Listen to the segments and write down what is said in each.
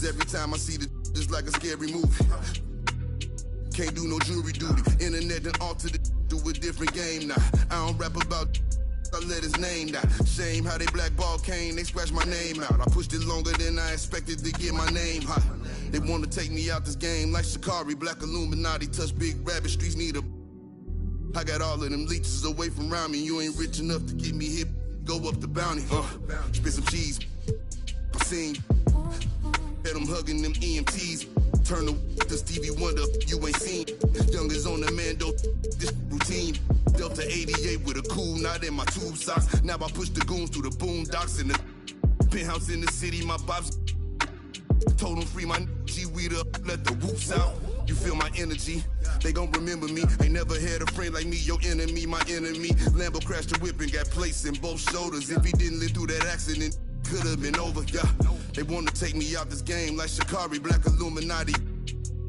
every time I see the just like a scary movie. Can't do no jury duty. Internet done altered it to a different game now. I don't rap about I let his name down. Shame how they blackball Kane, they scratched my name out. I pushed it longer than I expected to get my name hot. They wanna take me out this game like Shikari. Black Illuminati, touch big rabbit, streets need a. I got all of them leeches away from around me. You ain't rich enough to get me hit, go up the bounty. Spit some cheese, I seen. Had them hugging them EMTs. Turn the Stevie Wonder, you ain't seen. Youngers on the Mando, this routine. Delta 88 with a cool knot in my tube socks. Now I push the goons through the boondocks in the penthouse in the city. My bops told them free my G-weed up, let the whoops out. You feel my energy, they gon' remember me. Ain't never had a friend like me, your enemy, my enemy. Lambo crashed the whip and got placed in both shoulders. If he didn't live through that accident, could've been over, yeah. They wanna take me out this game like Shikari, Black Illuminati.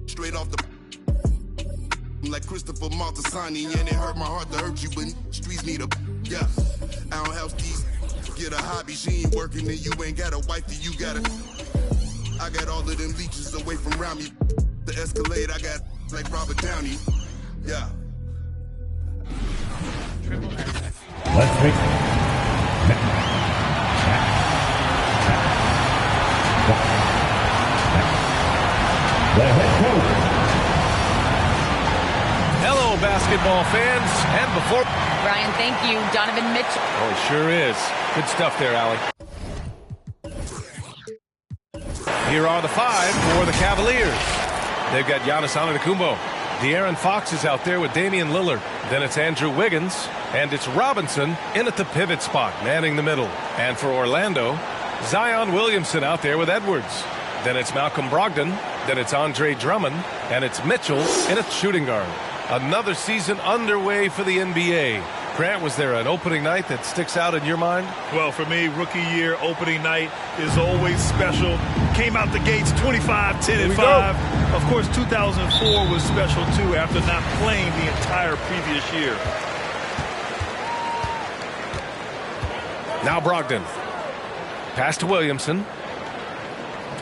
Straight off the like Christopher Maltasani, and it hurt my heart to hurt you, but streets need a, yeah. I don't have these, get a hobby, she ain't working and you ain't got a wife, then you gotta. I got all of them leeches away from around me. The Escalade, I got like Robert Downey, yeah. Let's make the head coach. Hello, basketball fans. And before... Brian, thank you. Donovan Mitchell. Oh, it sure is. Good stuff there, Allie. Here are the five for the Cavaliers. They've got Giannis Antetokounmpo. De'Aaron Fox is out there with Damian Lillard. Then it's Andrew Wiggins. And it's Robinson in at the pivot spot, manning the middle. And for Orlando, Zion Williamson out there with Edwards. Then it's Malcolm Brogdon. Then it's Andre Drummond. And it's Mitchell in at shooting guard. Another season underway for the NBA. Grant, was there an opening night that sticks out in your mind? Well, for me, rookie year opening night is always special. Came out the gates 25, 10, and 5. Of course, 2004 was special, too, after not playing the entire previous year. Now Brogdon. Pass to Williamson.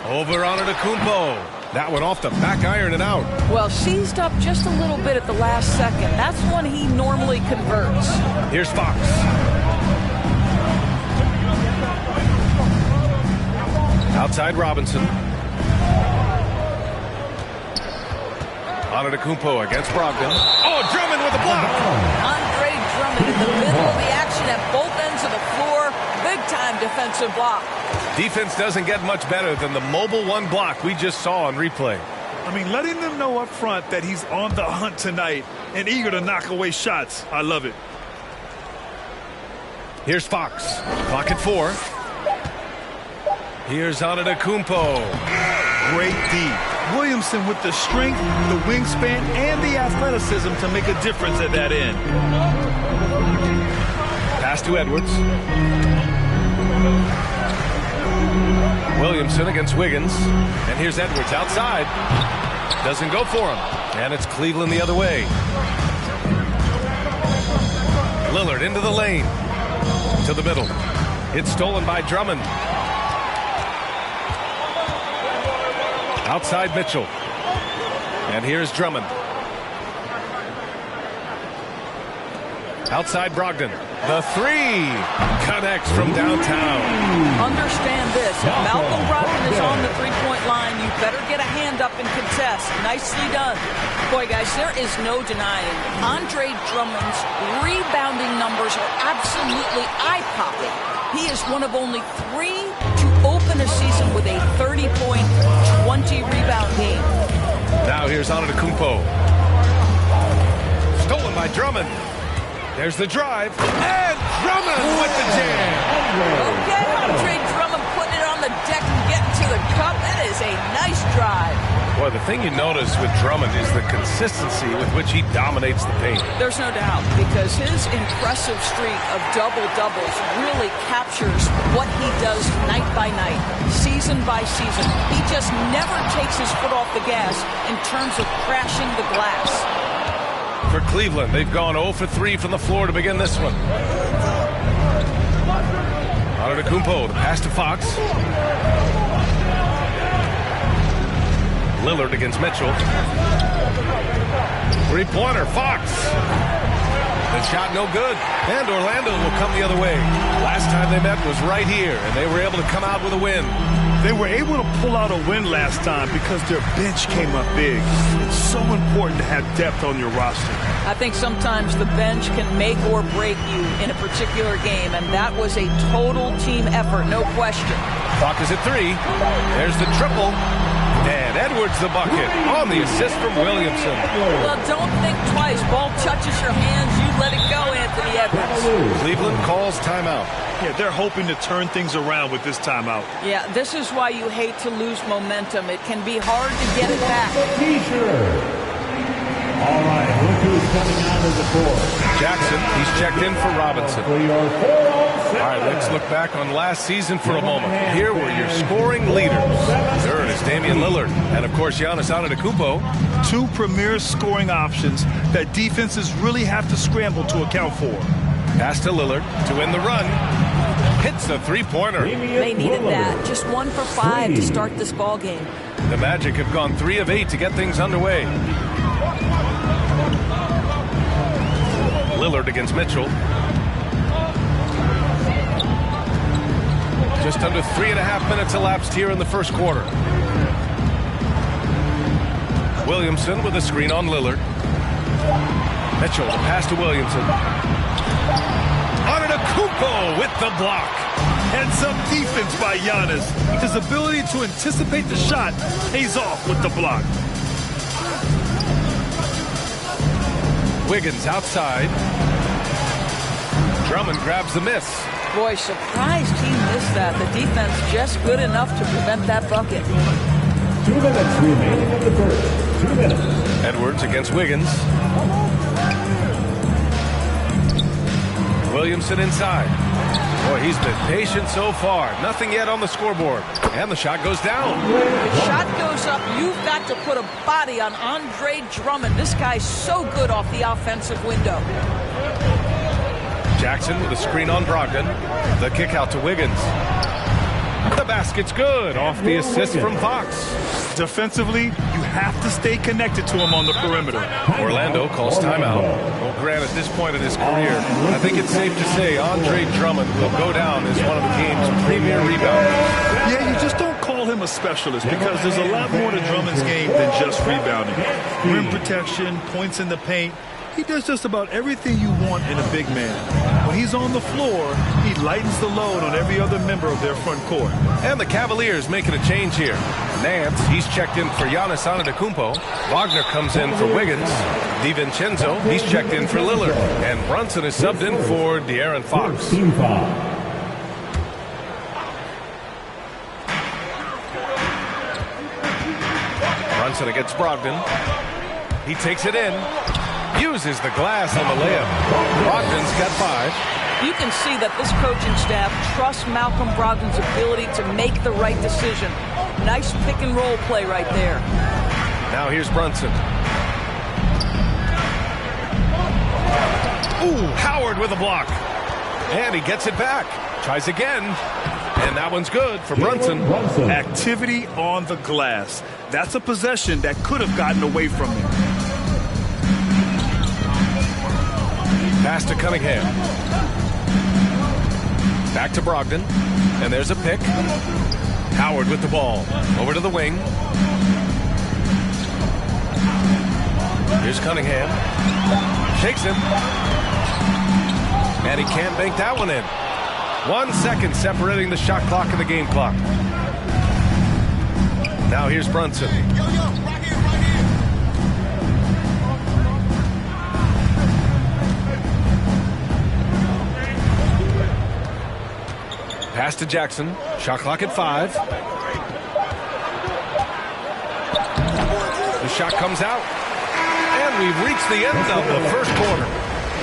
Over on Antetokounmpo. That one off the back iron and out. Well, seized up just a little bit at the last second. That's when he normally converts. Here's Fox. Outside Robinson. Antetokounmpo against Brogdon. Oh, Drummond with the block. Andre Drummond in the middle of the action at both ends of the floor. Big-time defensive block. Defense doesn't get much better than the mobile one block we just saw on replay. I mean, letting them know up front that he's on the hunt tonight and eager to knock away shots. I love it. Here's Fox. Clock at 4. Here's Antetokounmpo. Great D. Williamson with the strength, the wingspan, and the athleticism to make a difference at that end. Pass to Edwards. Williamson against Wiggins. And here's Edwards outside. Doesn't go for him. And it's Cleveland the other way. Lillard into the lane. To the middle. It's stolen by Drummond. Outside Mitchell. And here's Drummond. Outside Brogdon. The three connects from downtown. Understand this. If Malcolm Brogdon is on the three-point line, you better get a hand up and contest. Nicely done. Boy, guys, there is no denying Andre Drummond's rebounding numbers are absolutely eye-popping. He is one of only 3 to open a season with a 30-point, 20-rebound game. Now here's Antetokounmpo. Stolen by Drummond. There's the drive, and Drummond with the jam. Okay, Andre Drummond putting it on the deck and getting to the cup. That is a nice drive. Boy, the thing you notice with Drummond is the consistency with which he dominates the paint. There's no doubt, because his impressive streak of double-doubles really captures what he does night by night, season by season. He just never takes his foot off the gas in terms of crashing the glass. For Cleveland, they've gone 0 for 3 from the floor to begin this one. Antetokounmpo, the pass to Fox. Lillard against Mitchell. Three-pointer, Fox. The shot no good, and Orlando will come the other way. Last time they met was right here, and they were able to come out with a win. They were able to pull out a win last time because their bench came up big. It's so important to have depth on your roster. I think sometimes the bench can make or break you in a particular game, and that was a total team effort, no question. Clock is at 3. There's the triple. And Edwards the bucket on the assist from Williamson. Well, don't think twice. Ball touches your hands, you let it go, Anthony Edwards. Cleveland calls timeout. Yeah, they're hoping to turn things around with this timeout. Yeah, this is why you hate to lose momentum. It can be hard to get it back. All right, look who's coming out of the court. Jackson, he's checked in for Robinson. All right, let's look back on last season for a moment. Here were your scoring leaders. Third is Damian Lillard, and of course Giannis Antetokounmpo. Two premier scoring options that defenses really have to scramble to account for. Pass to Lillard to win the run. Hits the three-pointer. They needed that. Just 1 for 5 to start this ball game. The Magic have gone 3 of 8 to get things underway. Lillard against Mitchell. Just under 3.5 minutes elapsed here in the first quarter. Williamson with a screen on Lillard. Mitchell, the pass to Williamson. Antetokounmpo with the block. And some defense by Giannis. His ability to anticipate the shot pays off with the block. Wiggins outside. Drummond grabs the miss. Boy, surprised he missed that. The defense just good enough to prevent that bucket. 2 minutes remaining in the first. 2 minutes. Edwards against Wiggins. Williamson inside. Boy, he's been patient so far. Nothing yet on the scoreboard. And the shot goes down. The shot goes up. You've got to put a body on Andre Drummond. This guy's so good off the offensive window. Jackson with a screen on Brogdon. The kick out to Wiggins. The basket's good off the assist from Fox. Defensively, you have to stay connected to him on the perimeter. Orlando calls timeout. Well, Grant, at this point in his career, I think it's safe to say Andre Drummond will go down as one of the game's premier rebounders. Yeah, you just don't call him a specialist because there's a lot more to Drummond's game than just rebounding. Rim protection, points in the paint. He does just about everything you want in a big man. When he's on the floor, he lightens the load on every other member of their front court. And the Cavaliers making a change here. Nance, he's checked in for Giannis Antetokounmpo. Wagner comes in for Wiggins. DiVincenzo, he's checked in for Lillard. And Brunson is subbed in for De'Aaron Fox. Brunson against Brogdon. He takes it in. Uses the glass on the layup. Brogdon's got 5. You can see that this coaching staff trusts Malcolm Brogdon's ability to make the right decision. Nice pick and roll play right there. Now here's Brunson. Ooh, Howard with a block. And he gets it back. Tries again. And that one's good for Brunson. Activity on the glass. That's a possession that could have gotten away from him. Pass to Cunningham. Back to Brogdon. And there's a pick. Howard with the ball. Over to the wing. Here's Cunningham. Shakes him. And he can't bank that one in. 1 second separating the shot clock and the game clock. Now here's Brunson. Pass to Jackson. Shot clock at 5. The shot comes out. And we've reached the end of the first quarter.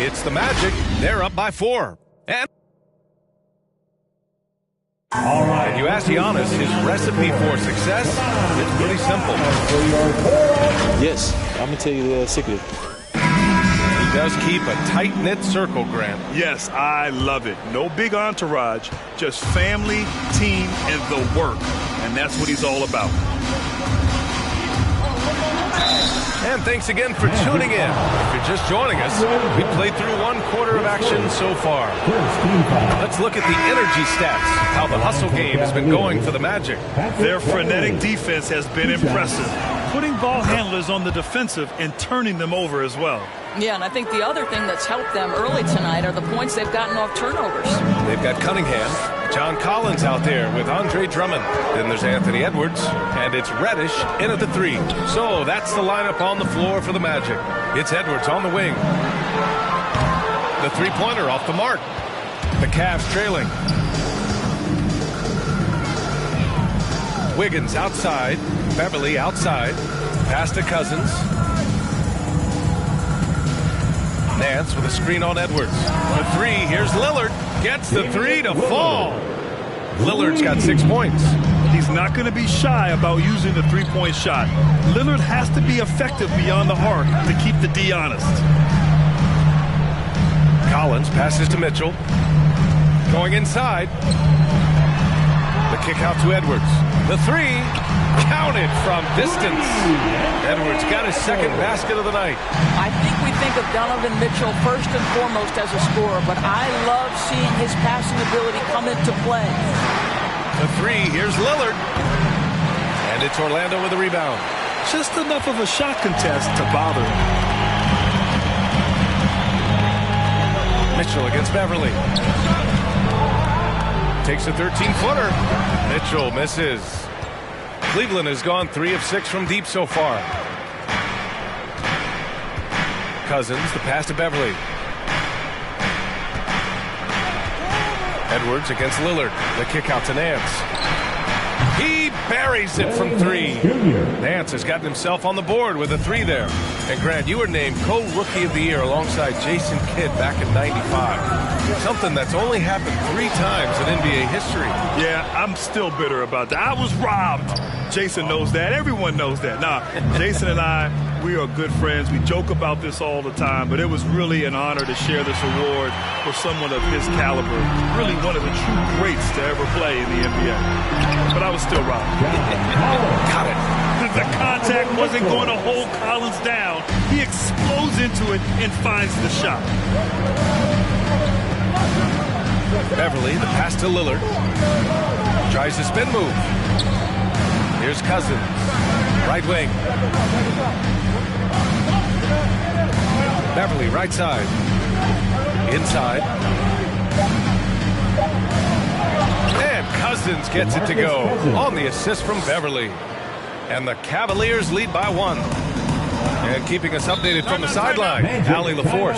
It's the Magic. They're up by 4. And All right. you ask Giannis, his recipe for success, it's pretty simple. Yes, I'm going to tell you the secret. He does keep a tight-knit circle, Grant. Yes, I love it. No big entourage, just family, team, and the work. And that's what he's all about. And thanks again for tuning in. If you're just joining us, we played through one quarter of action so far. Let's look at the energy stats, how the hustle game has been going for the Magic. Their frenetic defense has been impressive, putting ball handlers on the defensive and turning them over as well. Yeah, and I think the other thing that's helped them early tonight are the points they've gotten off turnovers. They've got Cunningham, John Collins out there with Andre Drummond. Then there's Anthony Edwards, and it's Reddish in at the 3. So that's the lineup on the floor for the Magic. It's Edwards on the wing. The three-pointer off the mark. The Cavs trailing. Wiggins outside. Beverly outside. Pass to Cousins. Nance with a screen on Edwards. The 3, here's Lillard. Gets the 3 to fall. Lillard's got 6 points. He's not going to be shy about using the three-point shot. Lillard has to be effective beyond the arc to keep the D honest. Collins passes to Mitchell. Going inside. The kick out to Edwards. The 3, counted from distance. Edwards got his second basket of the night. I think we think of Donovan Mitchell first and foremost as a scorer, but I love seeing his passing ability come into play. The 3, here's Lillard. And it's Orlando with a rebound. Just enough of a shot contest to bother him. Mitchell against Beverly. Takes a 13-footer. Mitchell misses. Cleveland has gone 3 of 6 from deep so far. Cousins, the pass to Beverly. Edwards against Lillard. The kick out to Nance. He buries it from 3. Nance has gotten himself on the board with a 3 there. And Grant, you were named co-rookie of the year alongside Jason Kidd back in '95. Something that's only happened 3 times in NBA history. Yeah, I'm still bitter about that. I was robbed. Jason knows that. Everyone knows that. Nah, Jason and I, we are good friends. We joke about this all the time, but it was really an honor to share this award with someone of his caliber. Really one of the true greats to ever play in the NBA. But I was still robbed. Got it. The contact wasn't going to hold Collins down. He explodes into it and finds the shot. Beverly, the pass to Lillard. Tries the spin move. Here's Cousins. Right wing. Beverly, right side. Inside. And Cousins gets it to go on the assist from Beverly. And the Cavaliers lead by 1. And keeping us updated from the sideline, Allie LaForce.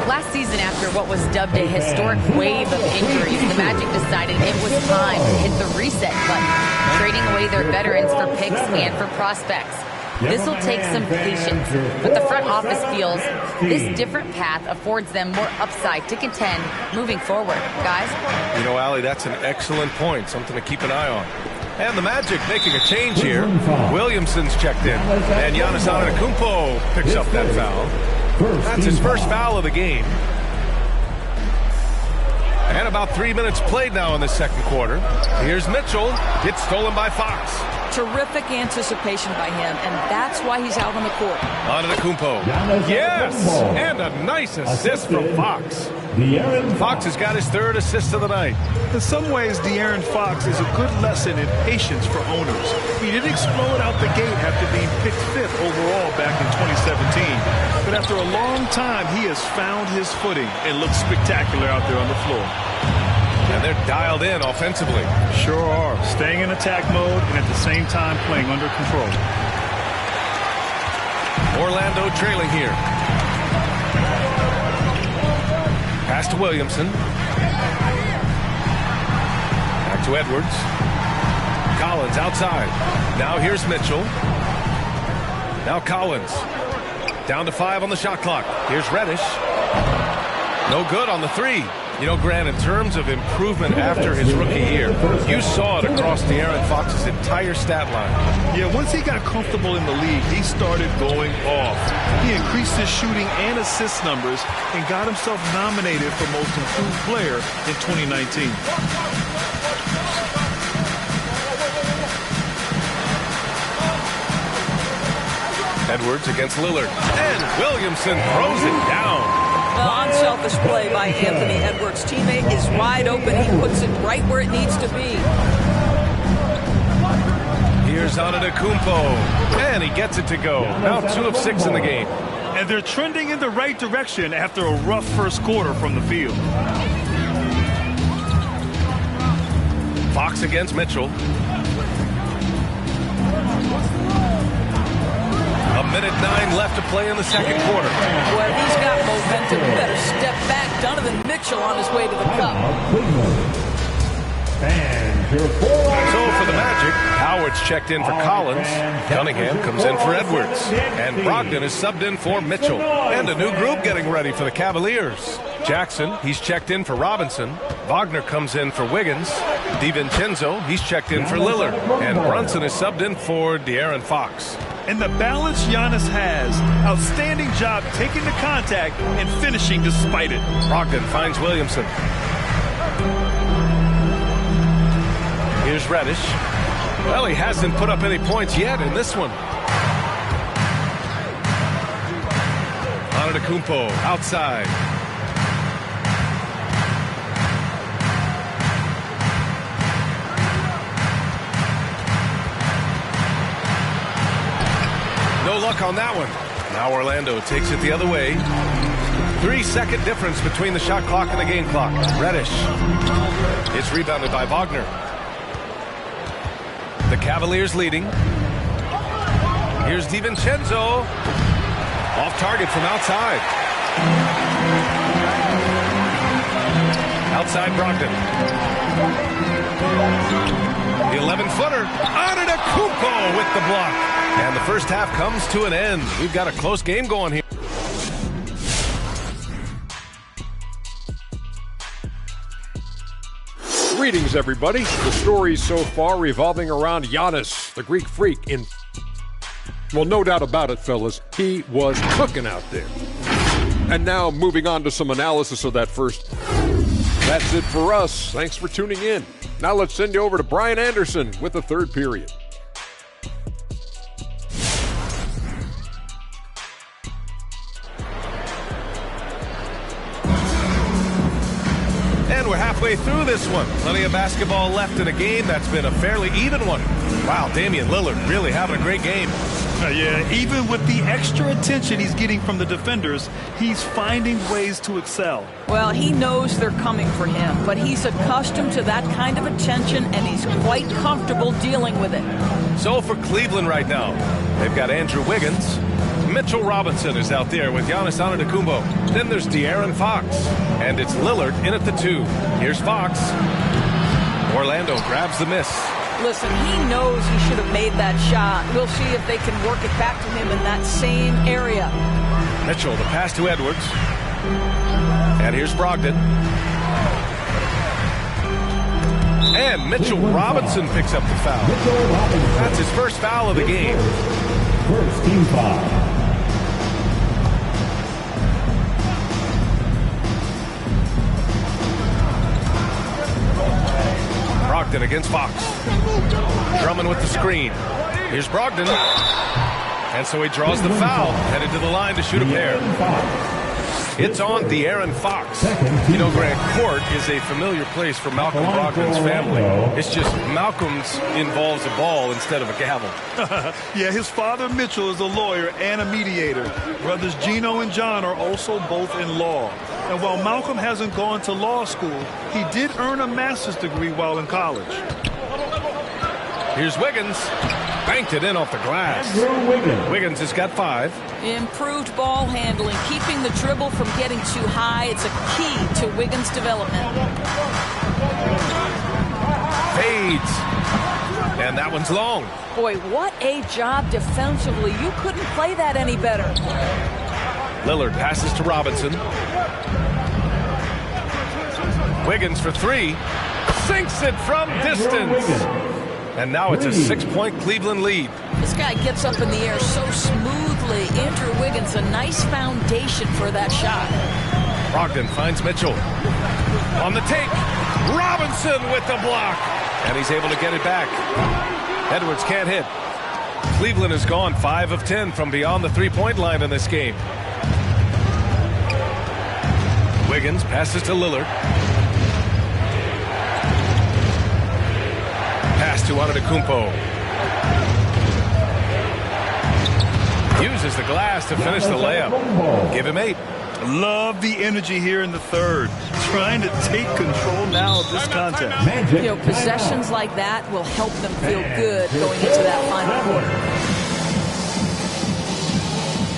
Last season, after what was dubbed a historic wave of injuries, the Magic decided it was time to hit the reset button, trading away their veterans for picks and for prospects. This will take some patience, but the front office feels this different path affords them more upside to contend moving forward. Guys? You know, Allie, that's an excellent point, something to keep an eye on. And the Magic making a change here. Williamson's checked in, and Giannis Antetokounmpo picks up that foul. That's his first foul of the game. And about 3 minutes played now in the second quarter. Here's Mitchell. It's stolen by Fox. Terrific anticipation by him, and that's why he's out on the court. Antetokounmpo. Yes! And a nice assist from Fox. Fox has got his 3rd assist of the night. In some ways, De'Aaron Fox is a good lesson in patience for owners. He didn't explode out the gate after being picked 5th overall back in 2017. But after a long time, he has found his footing and looks spectacular out there on the floor. And they're dialed in offensively. Sure are. Staying in attack mode and at the same time playing under control. Orlando trailing here. Pass to Williamson. Back to Edwards. Collins outside. Now here's Mitchell. Now Collins. Down to 5 on the shot clock. Here's Reddish. No good on the 3. You know, Grant, in terms of improvement after his rookie year, you saw it across De'Aaron Fox's entire stat line. Yeah, once he got comfortable in the league, he started going off. He increased his shooting and assist numbers and got himself nominated for Most Improved Player in 2019. Edwards against Lillard. And Williamson throws it down. Well, unselfish play by Anthony Edwards. Teammate is wide open. He puts it right where it needs to be. Here's Antetokounmpo. And he gets it to go. Now 2 of 6 in the game. And they're trending in the right direction after a rough first quarter from the field. Fox against Mitchell. A minute 9 left to play in the second quarter. Well, he's got momentum. You better step back. Donovan Mitchell on his way to the cup. So for the Magic, Howard's checked in for Collins. Cunningham comes in for Edwards. And Brogdon is subbed in for Mitchell. And a new group getting ready for the Cavaliers. Jackson, he's checked in for Robinson. Wagner comes in for Wiggins. DiVincenzo, he's checked in for Lillard. And Brunson is subbed in for De'Aaron Fox. And the balance Giannis has. Outstanding job taking the contact and finishing despite it. Brogdon finds Williamson. Here's Reddish. Well, he hasn't put up any points yet in this one. Antetokounmpo outside. No luck on that one. Now Orlando takes it the other way. 3-second difference between the shot clock and the game clock. Reddish. It's rebounded by Wagner. The Cavaliers leading. Here's DiVincenzo. Off target from outside. Outside Brogdon. The 11-footer. Antetokounmpo with the block. And the first half comes to an end. We've got a close game going here. Greetings, everybody. The stories so far revolving around Giannis, the Greek freak. Well, no doubt about it, fellas. He was cooking out there. And now, moving on to some analysis of that first. That's it for us. Thanks for tuning in. Now let's send you over to Brian Anderson with the third period. And we're halfway through this one. Plenty of basketball left in a game that's been a fairly even one. Wow, Damian Lillard really having a great game. Yeah, even with the extra attention he's getting from the defenders, he's finding ways to excel. Well, he knows they're coming for him, but he's accustomed to that kind of attention, and he's quite comfortable dealing with it. So for Cleveland right now, they've got Andrew Wiggins. Mitchell Robinson is out there with Giannis Antetokounmpo. Then there's De'Aaron Fox. And it's Lillard in at the 2. Here's Fox. Orlando grabs the miss. Listen, he knows he should have made that shot. We'll see if they can work it back to him in that same area. Mitchell, the pass to Edwards. And here's Brogdon. And Mitchell Robinson picks up the foul. That's his first foul of the game. First team foul. Brogdon against Fox. Drummond with the screen. Here's Brogdon. And so he draws the foul, headed to the line to shoot a pair. It's on De'Aaron Fox. You know, Grant, court is a familiar place for Malcolm Brogdon's family. It's just Malcolm's involves a ball instead of a gavel. Yeah, his father Mitchell is a lawyer and a mediator. Brothers Gino and John are also both in law. And while Malcolm hasn't gone to law school, he did earn a master's degree while in college. Here's Wiggins. Banked it in off the glass. Wiggins has got 5. Improved ball handling, keeping the dribble from getting too high. It's a key to Wiggins' development. Fades. And that one's long. Boy, what a job defensively. You couldn't play that any better. Lillard passes to Robinson. Wiggins for 3. Sinks it from distance. And now it's a 6-point Cleveland lead. This guy gets up in the air so smoothly. Andrew Wiggins, a nice foundation for that shot. Brogdon finds Mitchell. On the take. Robinson with the block. And he's able to get it back. Edwards can't hit. Cleveland has gone 5 of 10 from beyond the three-point line in this game. Wiggins passes to Lillard. Pass to Antetokounmpo. Uses the glass to finish the layup. Give him 8. Love the energy here in the third. Trying to take control now of this contest. You know, possessions like that will help them feel good going into that final quarter.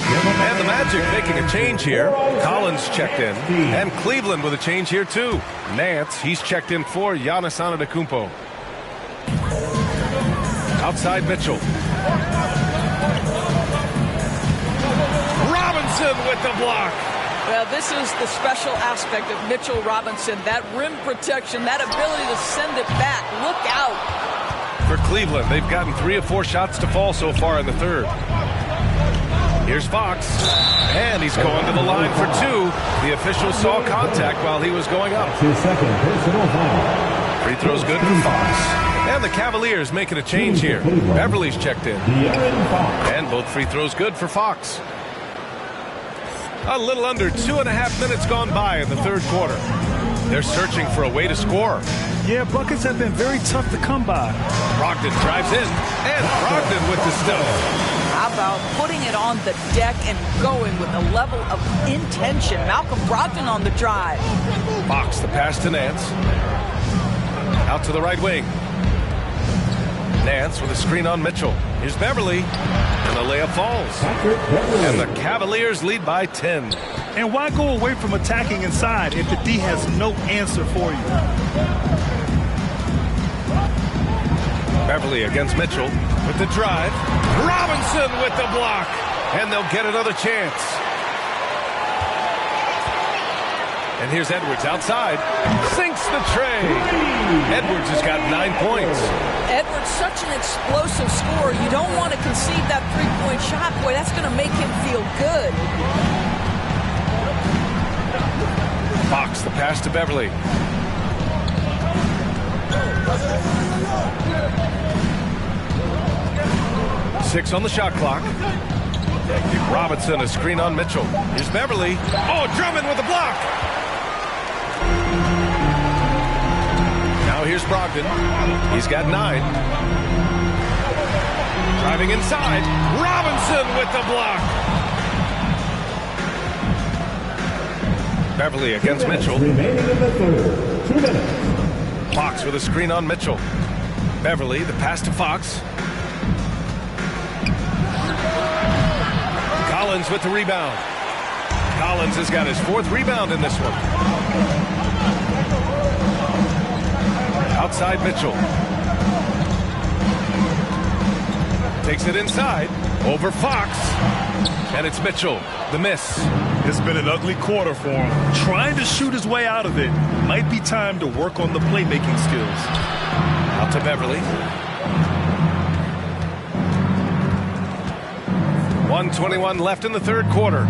And the Magic making a change here. Collins checked in. And Cleveland with a change here too. Nance, he's checked in for Giannis Antetokounmpo. Outside Mitchell. Robinson with the block. Well, this is the special aspect of Mitchell Robinson. That rim protection, that ability to send it back. Look out. For Cleveland, they've gotten 3 of 4 shots to fall so far in the third. Here's Fox. And he's going to the line for 2. The official saw contact while he was going up. His second personal foul. Free throw's good for Fox. And the Cavaliers making a change here. Beverly's checked in. And both free throws good for Fox. A little under 2.5 minutes gone by in the third quarter. They're searching for a way to score. Yeah, buckets have been very tough to come by. Brogdon drives in. And Brogdon with the stuff. How about putting it on the deck and going with a level of intention? Malcolm Brogdon on the drive. Fox the pass to Nance. Out to the right wing. Nance with a screen on Mitchell. Here's Beverly. And the layup falls. And the Cavaliers lead by 10. And why go away from attacking inside if the D has no answer for you? Beverly against Mitchell with the drive. Robinson with the block. And they'll get another chance. And here's Edwards outside. Sinks the tray. Edwards has got 9 points. Edwards, such an explosive scorer. You don't want to concede that three-point shot. Boy, that's going to make him feel good. Fox, the pass to Beverly. Six on the shot clock. Robinson, a screen on Mitchell. Here's Beverly. Oh, Drummond with the block. Now here's Brogdon. He's got 9. Driving inside. Robinson with the block. Beverly against Mitchell. Remaining in the third. 2 minutes. Fox with a screen on Mitchell. Beverly, the pass to Fox. Collins with the rebound. Collins has got his 4th rebound in this one. Outside Mitchell. Takes it inside. Over Fox. And it's Mitchell. The miss. It's been an ugly quarter for him. Trying to shoot his way out of it. Might be time to work on the playmaking skills. Out to Beverly. 1:21 left in the third quarter.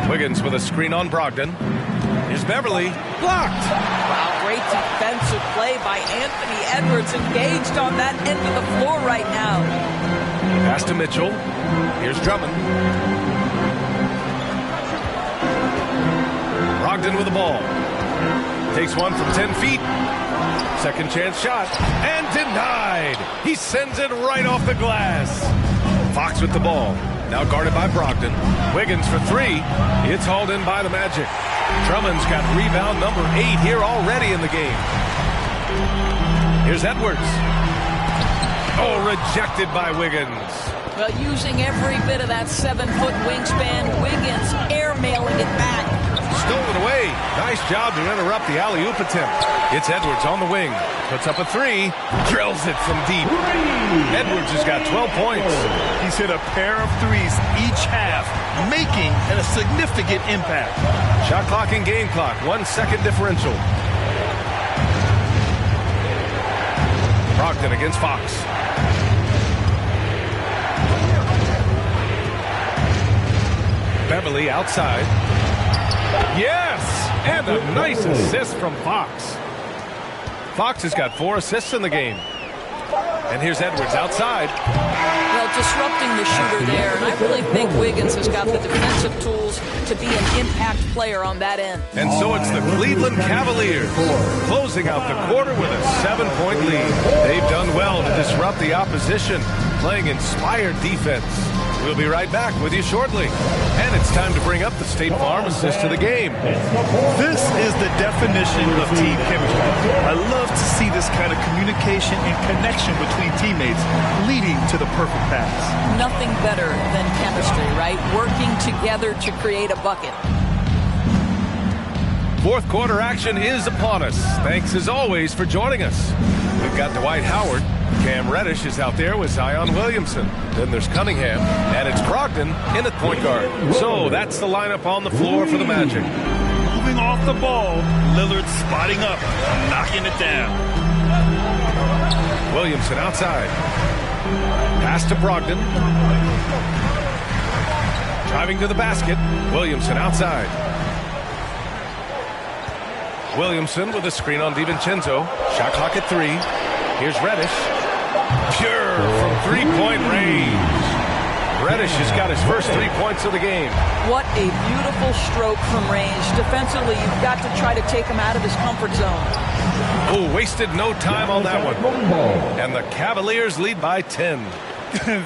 Wiggins with a screen on Brogdon. Here's Beverly. Blocked. Wow, great defensive play by Anthony Edwards, engaged on that end of the floor right now. Pass to Mitchell. Here's Drummond. Brogdon with the ball. Takes one from 10 feet. Second chance shot. And denied. He sends it right off the glass. Fox with the ball. Now guarded by Brogdon. Wiggins for 3. It's hauled in by the Magic. Drummond's got rebound number 8 here already in the game. Here's Edwards. Oh, rejected by Wiggins. Well, using every bit of that 7-foot wingspan, Wiggins airmailing it back. Stolen away. Nice job to interrupt the alley-oop attempt. It's Edwards on the wing. Puts up a 3. Drills it from deep. Edwards has got 12 points. He's hit a pair of 3s each half, making a significant impact. Shot clock and game clock. 1 second differential. Brogdon against Fox. Beverly outside. Yes! And a nice assist from Fox. Fox has got 4 assists in the game. And here's Edwards outside. Well, disrupting the shooter there, and I really think Wiggins has got the defensive tools to be an impact player on that end. And so it's the Cleveland Cavaliers closing out the quarter with a 7-point lead. They've done well to disrupt the opposition, playing inspired defense. We'll be right back with you shortly. And it's time to bring up the State Farm assist to the game. This is the definition of team chemistry. I love to see this kind of communication and connection between teammates leading to the perfect pass. Nothing better than chemistry, right? Working together to create a bucket. Fourth quarter action is upon us. Thanks as always for joining us. We've got Dwight Howard. Cam Reddish is out there with Zion Williamson. Then there's Cunningham, and it's Brogdon in at point guard. So that's the lineup on the floor for the Magic. Moving off the ball, Lillard spotting up, knocking it down. Williamson outside. Pass to Brogdon. Driving to the basket. Williamson outside. Williamson with a screen on DiVincenzo. Shot clock at 3. Here's Reddish. Pure from three-point range. Reddish has got his first 3 points of the game. What a beautiful stroke from range. Defensively, you've got to try to take him out of his comfort zone. Oh, wasted no time on that one. And the Cavaliers lead by 10.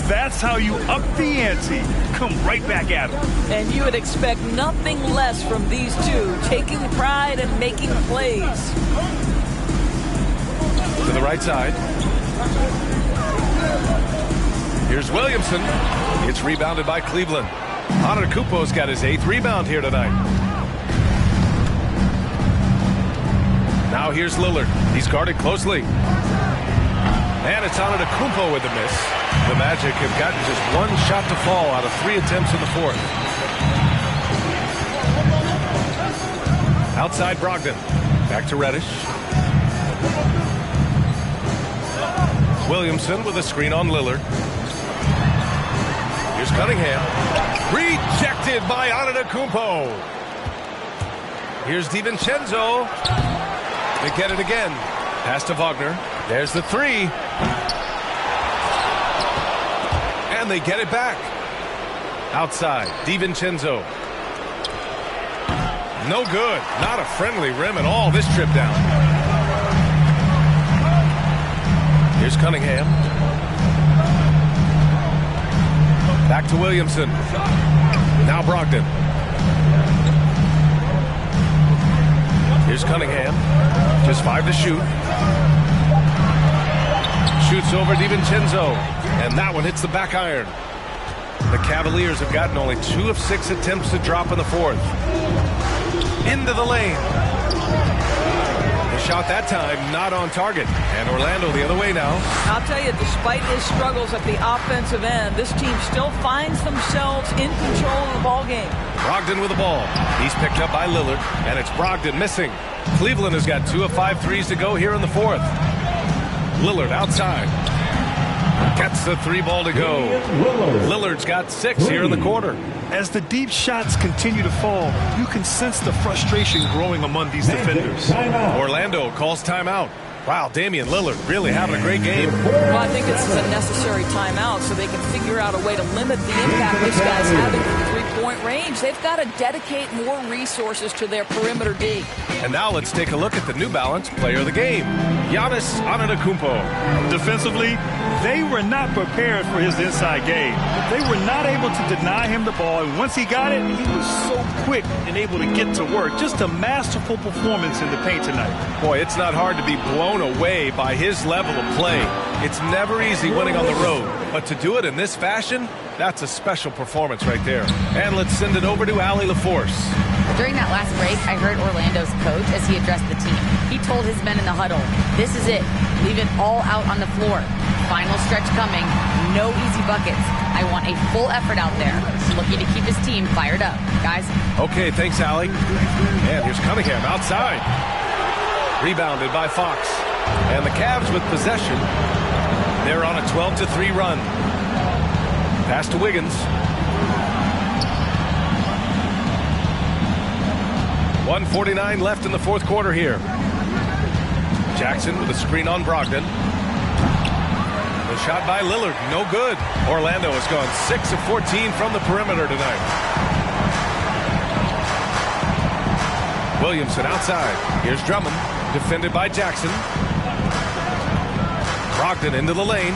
That's how you up the ante. Come right back at him. And you would expect nothing less from these two, taking pride and making plays. To the right side. Here's Williamson. It's rebounded by Cleveland. Antetokounmpo's got his 8th rebound here tonight. Now here's Lillard. He's guarded closely. And it's Antetokounmpo with the miss. The Magic have gotten just 1 shot to fall out of 3 attempts in the fourth. Outside Brogdon. Back to Reddish. Williamson with a screen on Lillard. Here's Cunningham. Rejected by Antetokounmpo. Here's DiVincenzo. They get it again. Pass to Wagner. There's the 3. And they get it back. Outside, DiVincenzo. No good. Not a friendly rim at all this trip down. Here's Cunningham. Back to Williamson. Now Brogdon. Here's Cunningham. Just 5 to shoot. Shoots over DiVincenzo. And that one hits the back iron. The Cavaliers have gotten only 2 of 6 attempts to drop in the fourth. Into the lane. The shot that time not on target. And Orlando the other way now. I'll tell you, despite his struggles at the offensive end, this team still finds themselves in control of the ball game. Brogdon with the ball. He's picked up by Lillard, and it's Brogdon missing. Cleveland has got 2 of 5 threes to go here in the fourth. Lillard outside. Gets the 3 ball to go. Lillard's got 6 here in the quarter. As the deep shots continue to fall, you can sense the frustration growing among these defenders. Orlando calls timeout. Wow, Damian Lillard really having a great game. Well, I think this is a necessary timeout so they can figure out a way to limit the impact this guy's having from three-point range. They've got to dedicate more resources to their perimeter D. And now let's take a look at the New Balance player of the game, Giannis Antetokounmpo. Defensively, they were not prepared for his inside game. They were not able to deny him the ball, and once he got it, he was so quick and able to get to work. Just a masterful performance in the paint tonight. Boy, it's not hard to be blown away by his level of play. It's never easy winning on the road, but to do it in this fashion, that's a special performance right there. And let's send it over to Allie LaForce. During that last break, I heard Orlando's coach as he addressed the team. He told his men in the huddle, this is it. Leave it all out on the floor. Final stretch coming. No easy buckets. I want a full effort out there. Looking to keep his team fired up. Guys? Okay, thanks, Allie. And here's Cunningham outside. Rebounded by Fox. And the Cavs with possession. They're on a 12-3 run. Pass to Wiggins. 1:49 left in the fourth quarter here. Jackson with a screen on Brogdon. The shot by Lillard. No good. Orlando has gone 6 of 14 from the perimeter tonight. Williamson outside. Here's Drummond. Defended by Jackson. Brogdon into the lane.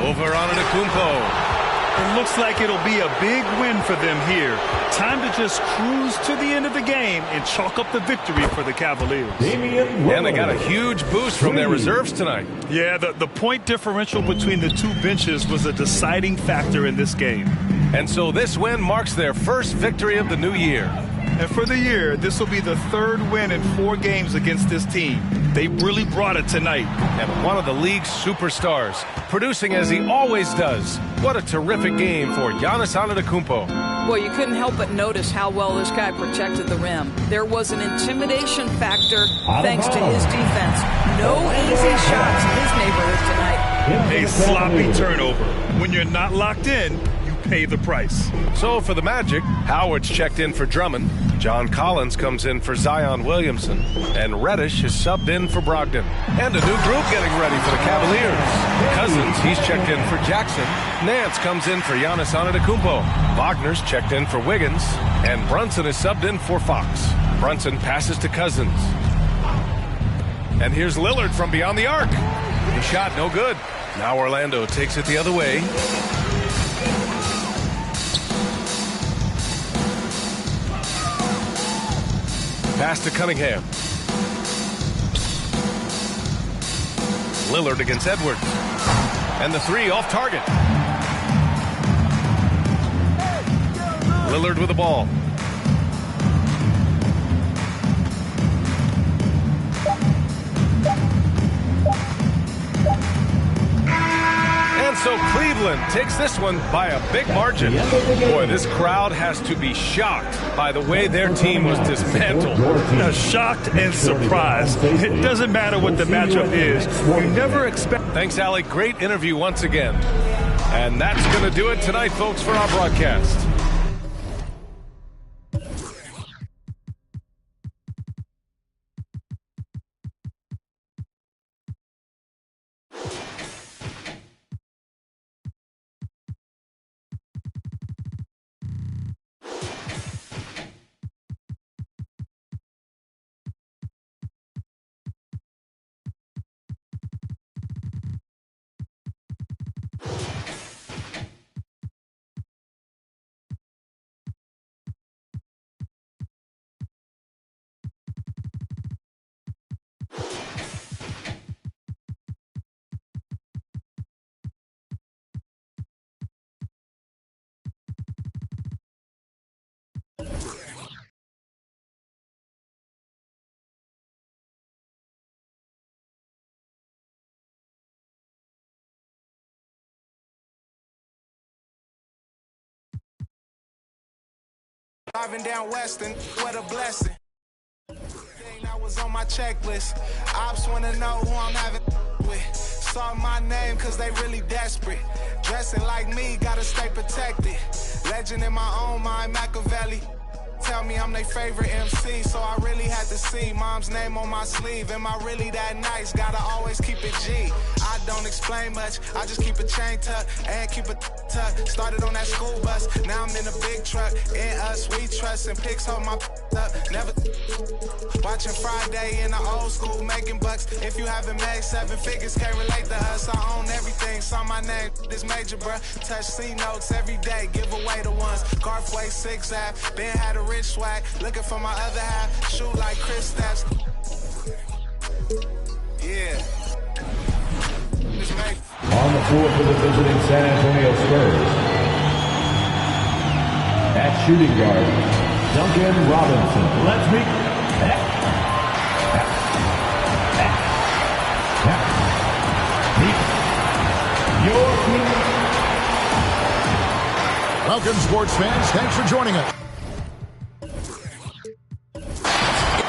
Over on Antetokounmpo. It looks like it'll be a big win for them here. Time to just cruise to the end of the game and chalk up the victory for the Cavaliers. And they got a huge boost from their reserves tonight. Yeah, the point differential between the two benches was a deciding factor in this game. And so this win marks their first victory of the new year. And for the year, this will be the 3rd win in 4 games against this team. They really brought it tonight. And one of the league's superstars, producing as he always does. What a terrific game for Giannis Antetokounmpo. Well, you couldn't help but notice how well this guy protected the rim. There was an intimidation factor thanks to his defense. No easy shots in his neighborhood tonight. A sloppy turnover. When you're not locked in, pay the price. So for the Magic, Howard's checked in for Drummond. John Collins comes in for Zion Williamson. And Reddish is subbed in for Brogdon. And a new group getting ready for the Cavaliers. Cousins, he's checked in for Jackson. Nance comes in for Giannis Antetokounmpo. Wagner's checked in for Wiggins. And Brunson is subbed in for Fox. Brunson passes to Cousins. And here's Lillard from beyond the arc. He shot no good. Now Orlando takes it the other way. Pass to Cunningham. Lillard against Edwards. And the 3 off target. Lillard with the ball. And so Cleveland takes this one by a big margin. Boy, this crowd has to be shocked by the way their team was dismantled. Shocked and surprised. It doesn't matter what the matchup is. You never expect. Thanks, Allie. Great interview once again. And that's going to do it tonight, folks, for our broadcast. Driving down Western, what a blessing. That was on my checklist. Ops wanna know who I'm having with. Saw my name cause they really desperate. Dressing like me, gotta stay protected. Legend in my own mind, Machiavelli. Tell me I'm their favorite MC, so I really had to see mom's name on my sleeve. Am I really that nice? Gotta always keep it G. I don't explain much, I just keep a chain tucked and keep a tuck. Started on that school bus, now I'm in a big truck. In us, we trust, and pics hold my up. Never watching Friday in the old school, making bucks. If you haven't made 7 figures, can't relate to us. I own everything, saw my name, this major, bruh. Touch C notes every day, give away the ones. Garfway 6 app, been had a rich swag, looking for my other half, shoot like Chris Steps. Yeah. On the floor for the visiting San Antonio Spurs. At shooting guard, Duncan Robinson. Let's meet. Welcome, sports fans. Thanks for joining us.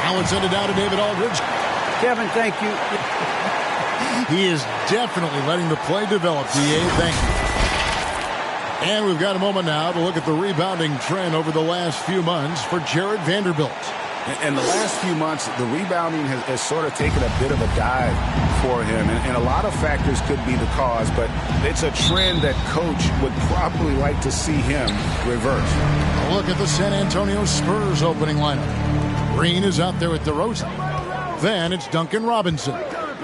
Now it's sent it down to David Aldridge. Kevin, thank you. He is definitely letting the play develop, DA. Thank you. And we've got a moment now to look at the rebounding trend over the last few months for Jared Vanderbilt. In the last few months, the rebounding has sort of taken a bit of a dive for him, and a lot of factors could be the cause, but it's a trend that coach would probably like to see him reverse. Look at the San Antonio Spurs opening lineup. Green is out there with DeRozan. Then it's Duncan Robinson.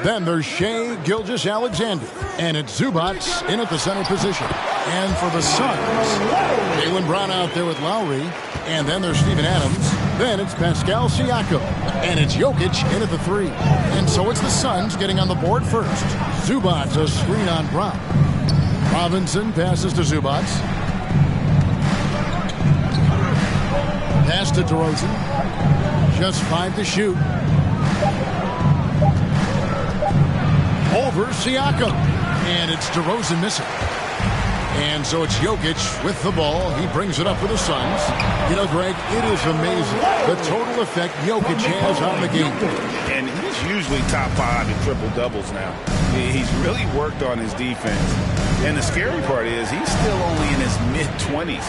Then there's Shai Gilgeous-Alexander. And it's Zubac in at the center position. And for the Suns, Jaylen Brown out there with Lowry. And then there's Steven Adams. Then it's Pascal Siakam. And it's Jokic in at the 3. And so it's the Suns getting on the board first. Zubac, a screen on Brown. Robinson passes to Zubac. Pass to DeRozan. Just 5 to shoot. Over Siakam. And it's DeRozan missing. And so it's Jokic with the ball. He brings it up for the Suns. You know, Greg, it is amazing the total effect Jokic has on the game. And he's usually top 5 in triple-doubles now. He's really worked on his defense. And the scary part is he's still only in his mid-20s.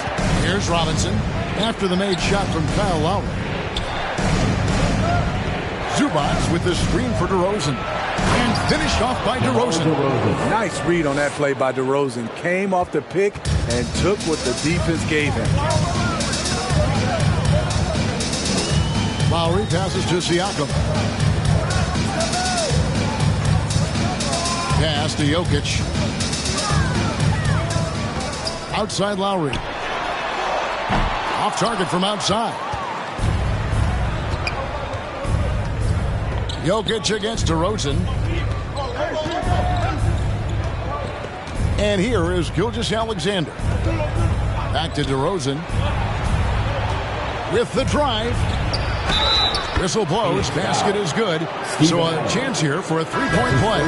Here's Robinson after the made shot from Kyle Lowry. Zubac with the screen for DeRozan. And finished off by DeRozan. Nice read on that play by DeRozan. Came off the pick and took what the defense gave him. Lowry passes to Siakam. Pass to Jokic. Outside Lowry. Off target from outside. Jokic against DeRozan. And here is Gilgeous-Alexander. Back to DeRozan. With the drive. Whistle blows. Basket is good. So a chance here for a three-point play.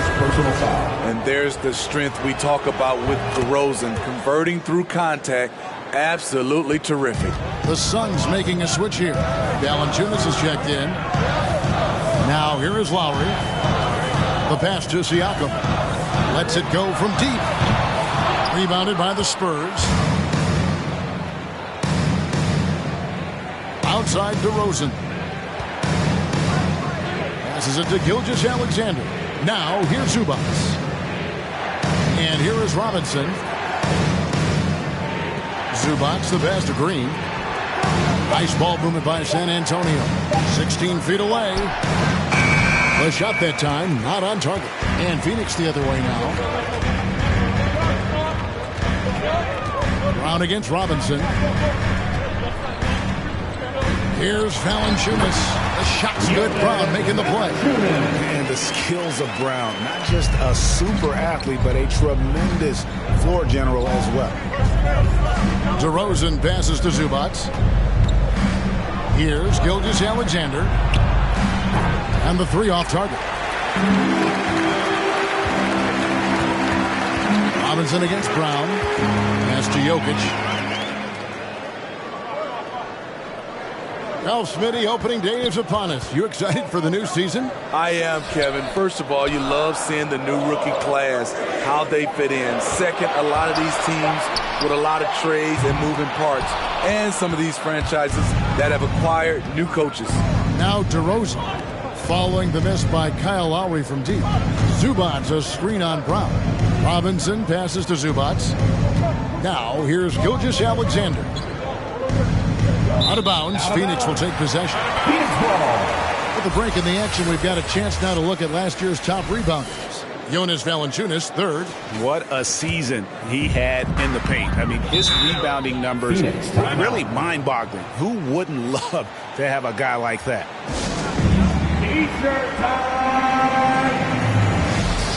And there's the strength we talk about with DeRozan. Converting through contact. Absolutely terrific. The Suns making a switch here. Valanciunas is checked in. Now here is Lowry. The pass to Siakam. Lets it go from deep. Rebounded by the Spurs. Outside DeRozan. Passes it to Gilgeous-Alexander. Now here's Zubac. And here is Robinson. Zubac the pass to Green. Nice ball movement by San Antonio. 16 feet away. The shot that time, not on target. And Phoenix the other way now. Brown against Robinson. Here's Valanciunas. The shot's good. Brown making the play. And the skills of Brown. Not just a super athlete, but a tremendous floor general as well. DeRozan passes to Zubac. Here's Gilgeous-Alexander. And the 3 off target. Robinson against Brown. Pass to Jokic. Well, Smitty, opening day is upon us. You excited for the new season? I am, Kevin. First of all, you love seeing the new rookie class, how they fit in. Second, a lot of these teams with a lot of trades and moving parts. And some of these franchises that have acquired new coaches. Now DeRozan. Following the miss by Kyle Lowry from deep. Zubac a screen on Brown. Robinson passes to Zubac. Now here's Gilgeous-Alexander. Out of bounds. Phoenix will take possession. With a break in the action, we've got a chance now to look at last year's top rebounders. Jonas Valanciunas, third. What a season he had in the paint. I mean, his rebounding numbers really mind-boggling. Who wouldn't love to have a guy like that?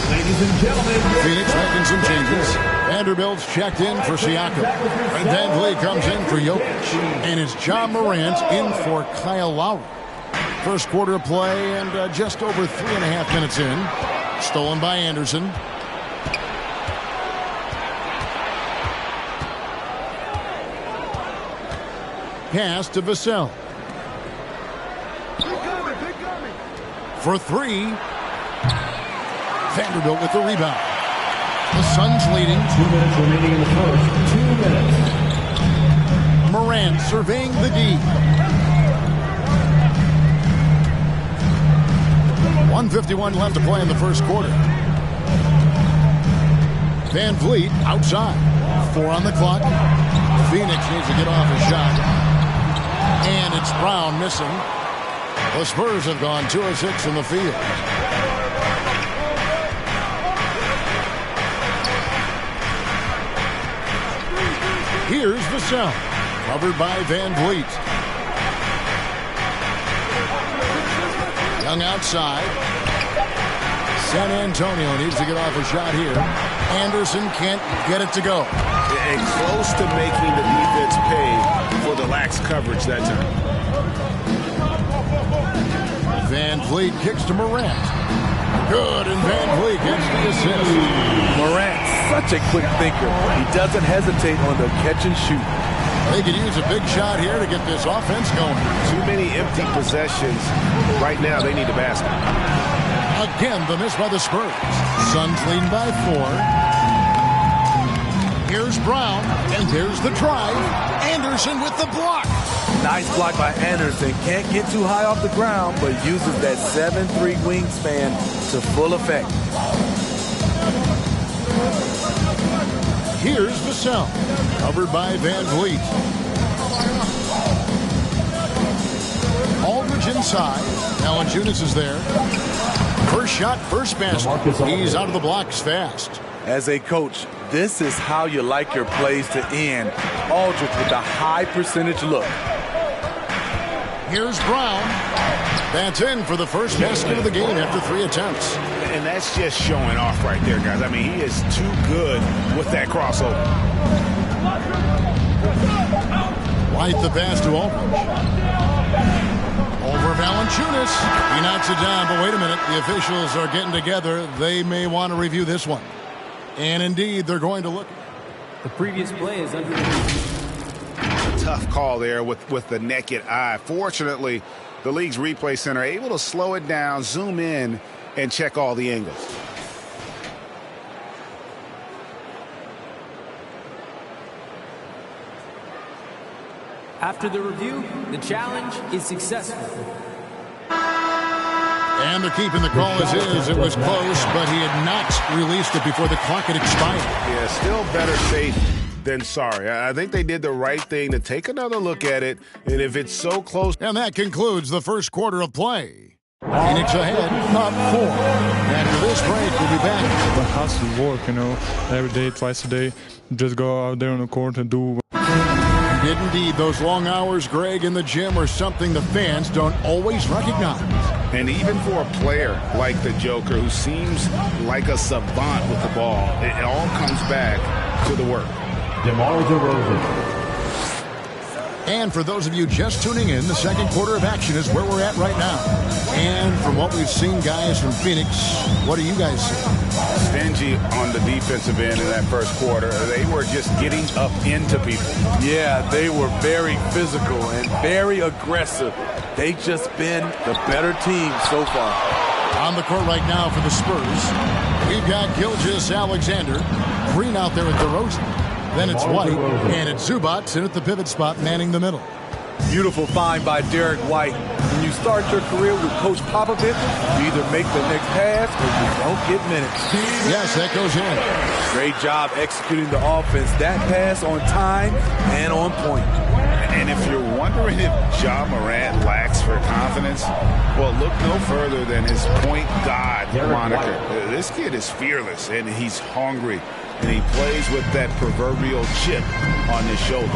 Ladies and gentlemen, Phoenix making some changes. Vanderbilt's checked in for Siakam. And Van Vliet comes in for Jokic. And it's John Morant in for Kyle Lowry. First quarter of play and just over 3.5 minutes in. Stolen by Anderson. Pass to Vassell. For 3. Vanderbilt with the rebound. The Suns leading. 2 minutes remaining in the first. 2 minutes. Morant surveying the D. 1:51 left to play in the first quarter. Van Vliet outside. 4 on the clock. Phoenix needs to get off a shot. And it's Brown missing. The Spurs have gone 2 of 6 from the field. Here's Vassell, covered by Van Vliet. Young outside. San Antonio needs to get off a shot here. Anderson can't get it to go. And close to making the defense pay for the lax coverage that time. Van Vliet kicks to Morant. Good, and Van Vliet gets the assist. Morant, such a quick thinker. He doesn't hesitate on the catch and shoot. They could use a big shot here to get this offense going. Too many empty possessions. Right now, they need a basket. Again, the miss by the Spurs. Suns leading by 4. Here's Brown, and there's the drive. Anderson with the block. Nice block by Anderson. Can't get too high off the ground, but uses that 7'3" wingspan to full effect. Here's Vassell, covered by Van Vliet. Aldridge inside. Valanciunas is there. First shot, first basket. He's out of the blocks fast. As a coach, this is how you like your plays to end. Aldridge with a high percentage look. Here's Brown. That's in for the first basket of the game after 3 attempts. And that's just showing off right there, guys. I mean, he is too good with that crossover. White the pass to Aldridge. Over Valanciunas. He knocks it down, but wait a minute. The officials are getting together. They may want to review this one. And indeed, they're going to look. The previous play is under. Tough call there with the naked eye. Fortunately, the league's replay center able to slow it down, zoom in, and check all the angles. After the review, the challenge is successful. And they're keeping the call as is. It was close, but he had not released it before the clock had expired. Yeah, still better safe than sorry. I think they did the right thing to take another look at it, and if it's so close. And that concludes the first quarter of play. Phoenix ahead, up 4. After this break, we'll be back. But has to work, every day, twice a day. Just go out there on the court and do. Did indeed. Those long hours, Greg, in the gym are something the fans don't always recognize. And even for a player like the Joker, who seems like a savant with the ball, it all comes back to the work. DeMar DeRozan. And for those of you just tuning in, the second quarter of action is where we're at right now. And from what we've seen, guys, from Phoenix, what do you guys see? Stingy on the defensive end in that first quarter. They were just getting up into people. Yeah, they were very physical and very aggressive. They've just been the better team so far. On the court right now for the Spurs, we've got Gilgeous Alexander. Green out there with DeRozan. Then it's White, and it's Zubac in at the pivot spot, manning the middle. Beautiful find by Derek White. When you start your career with Coach Popovich, you either make the next pass or you don't get minutes. Yes, that goes in. Great job executing the offense. That pass on time and on point. And if you're wondering if Ja Morant lacks for confidence, well, look no further than his point god moniker. This kid is fearless, and he's hungry. And he plays with that proverbial chip on his shoulder.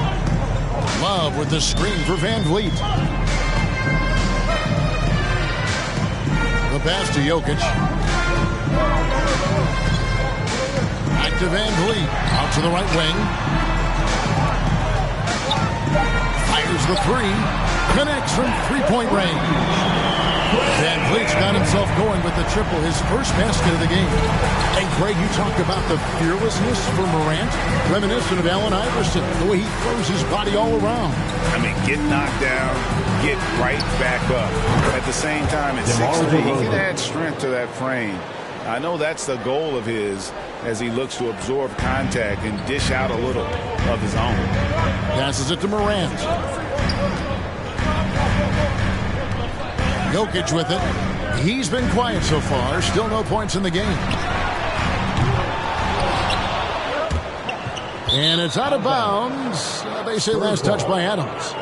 Love with the screen for Van Vliet. The pass to Jokic. Back to Van Vliet. Out to the right wing. Fires the 3. Connects from three-point range. Van Vliet's got himself going with the triple, his first basket of the game. And Greg, you talked about the fearlessness for Morant, reminiscent of Allen Iverson, the way he throws his body all around. I mean, get knocked down, get right back up. At the same time, at 6'3", he can add strength to that frame. I know that's the goal of his as he looks to absorb contact and dish out a little of his own. Passes it to Morant. Jokic with it. He's been quiet so far. Still no points in the game. And it's out of bounds. They say last touch by Adams.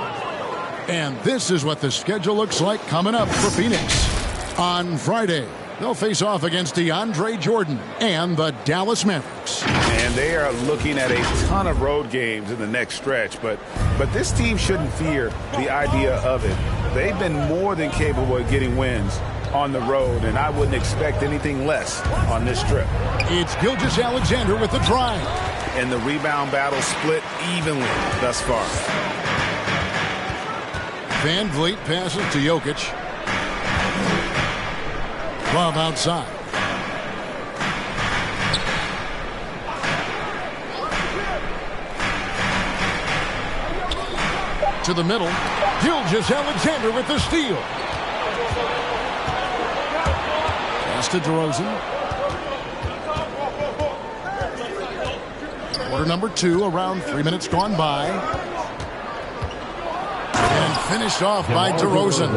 And this is what the schedule looks like coming up for Phoenix. On Friday, they'll face off against DeAndre Jordan and the Dallas Mavericks. And they are looking at a ton of road games in the next stretch, but this team shouldn't fear the idea of it. They've been more than capable of getting wins on the road, and I wouldn't expect anything less on this trip. It's Gilgeous-Alexander with the drive. And the rebound battle split evenly thus far. Van Vliet passes to Jokic. Love outside. To the middle. Gilgeous-Alexander with the steal. Pass to DeRozan. Quarter number 2, around 3 minutes gone by. And finished off by DeRozan.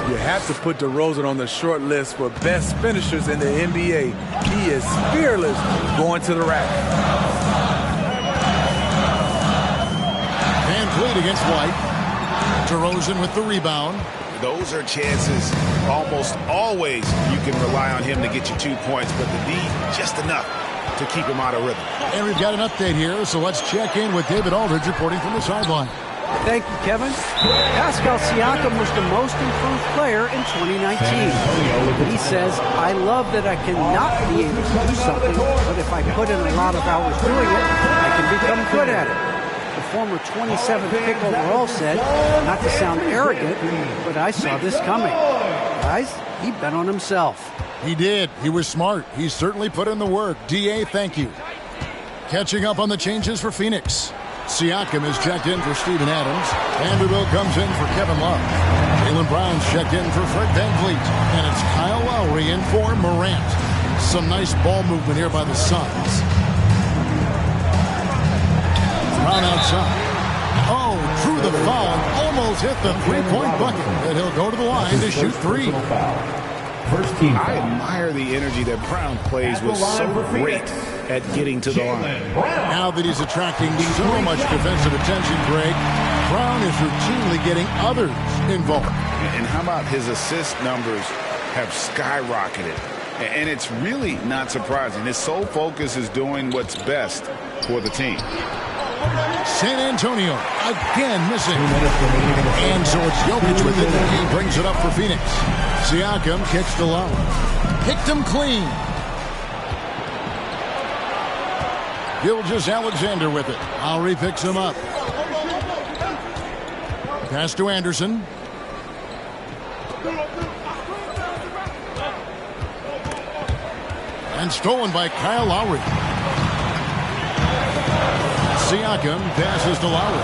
You have to put DeRozan on the short list for best finishers in the NBA. He is fearless going to the rack. Van Vliet against White. DeRozan with the rebound. Those are chances almost always you can rely on him to get you 2 points, but the need just enough to keep him out of rhythm. And we've got an update here, so let's check in with David Aldridge reporting from the sideline. Thank you, Kevin. Pascal Siakam was the most improved player in 2019. He says, I love that I cannot be able to do something, but if I put in a lot of hours doing it, I can become good at it. The former 27th pick overall said, not to sound arrogant, but I saw this coming. Guys, he bet on himself. He did. He was smart. He certainly put in the work. D.A., thank you. Catching up on the changes for Phoenix. Siakam is checked in for Steven Adams. Vanderbilt comes in for Kevin Love. Jaylen Brown's checked in for Fred VanVleet. And it's Kyle Lowry in for Morant. Some nice ball movement here by the Suns. Brown outside. Oh, drew the foul and almost hit the three-point bucket. And he'll go to the line to shoot 3. I admire the energy that Brown plays with so great at getting to the line. Now that he's attracting so much defensive attention, Greg, Brown is routinely getting others involved. And how about his assist numbers have skyrocketed? And it's really not surprising. His sole focus is doing what's best for the team. San Antonio again missing. And so it's Jokic with it. He brings it up for Phoenix. Siakam kicks to Lowry. Picked him clean. Gilgeous-Alexander with it. Lowry picks him up. Pass to Anderson. And stolen by Kyle Lowry. Siakam passes to Lowry.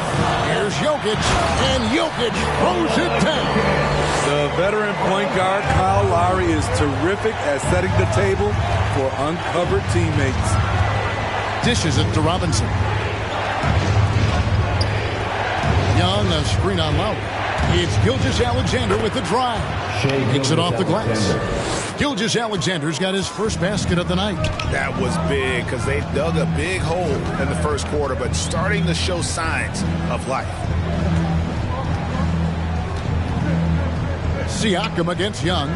Here's Jokic, and Jokic throws it down. The veteran point guard, Kyle Lowry, is terrific at setting the table for uncovered teammates. Dishes it to Robinson. Young, a screen on Lowry. It's Gilgeous-Alexander with the drive. Kicks it off the glass. Gilgeous-Alexander's got his first basket of the night. That was big because they dug a big hole in the first quarter, but starting to show signs of life. Siakam against Young.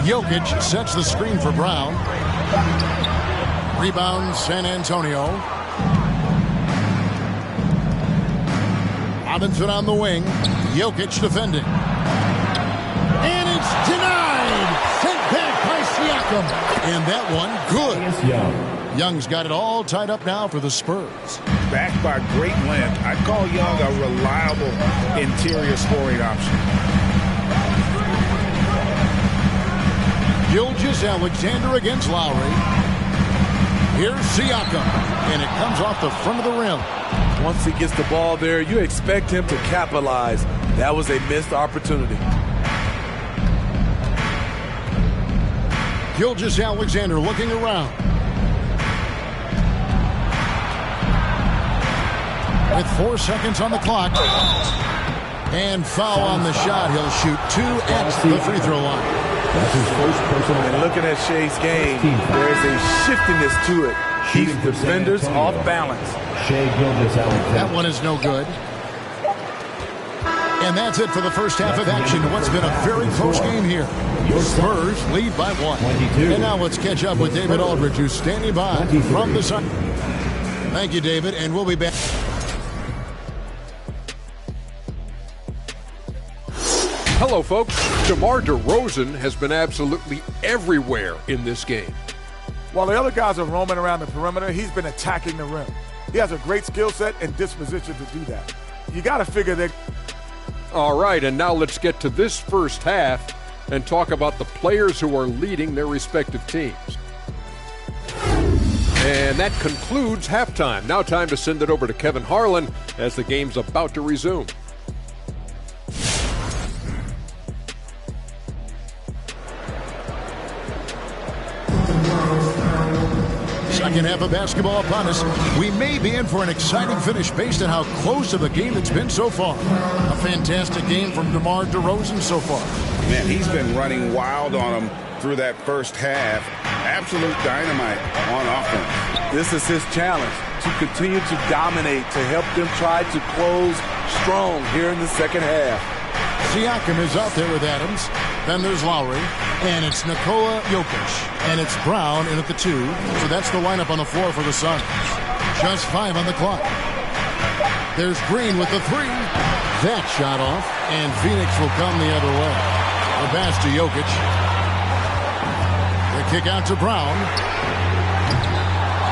Jokic sets the screen for Brown. Rebound San Antonio. Robinson on the wing. Jokic defending. And it's denied. Sent back by Siakam. And that one good. Young's got it all tied up now for the Spurs. Backed by great length, I'd call Young a reliable interior scoring option. Gilgeous-Alexander against Lowry. Here's Siakam. And it comes off the front of the rim. Once he gets the ball there, you expect him to capitalize. That was a missed opportunity. Gilgeous-Alexander looking around. With 4 seconds on the clock. And foul on the shot. He'll shoot 2 at the free throw line. That's his first personal. And looking at Shea's game, there's a shiftiness to it. Keeps defenders off balance. That one is no good. And that's it for the first half of action. What's been a very close game here. Spurs lead by 1. And now let's catch up with David Aldridge, who's standing by from the sun. Thank you, David, and we'll be back. Hello, folks. DeMar DeRozan has been absolutely everywhere in this game. While the other guys are roaming around the perimeter, he's been attacking the rim. He has a great skill set and disposition to do that. You got to figure that. All right, and now let's get to this first half and talk about the players who are leading their respective teams. And that concludes halftime. Now time to send it over to Kevin Harlan as the game's about to resume. Second half of basketball upon us. We may be in for an exciting finish based on how close of a game it's been so far. A fantastic game from DeMar DeRozan so far. Man, he's been running wild on him through that first half. Absolute dynamite on offense. This is his challenge, to continue to dominate, to help them try to close strong here in the second half. Siakam is out there with Adams. Then there's Lowry. And it's Nikola Jokic. And it's Brown in at the 2. So that's the lineup on the floor for the Suns. Just 5 on the clock. There's Green with the 3. That shot off. And Phoenix will come the other way. The pass to Jokic. The kick out to Brown.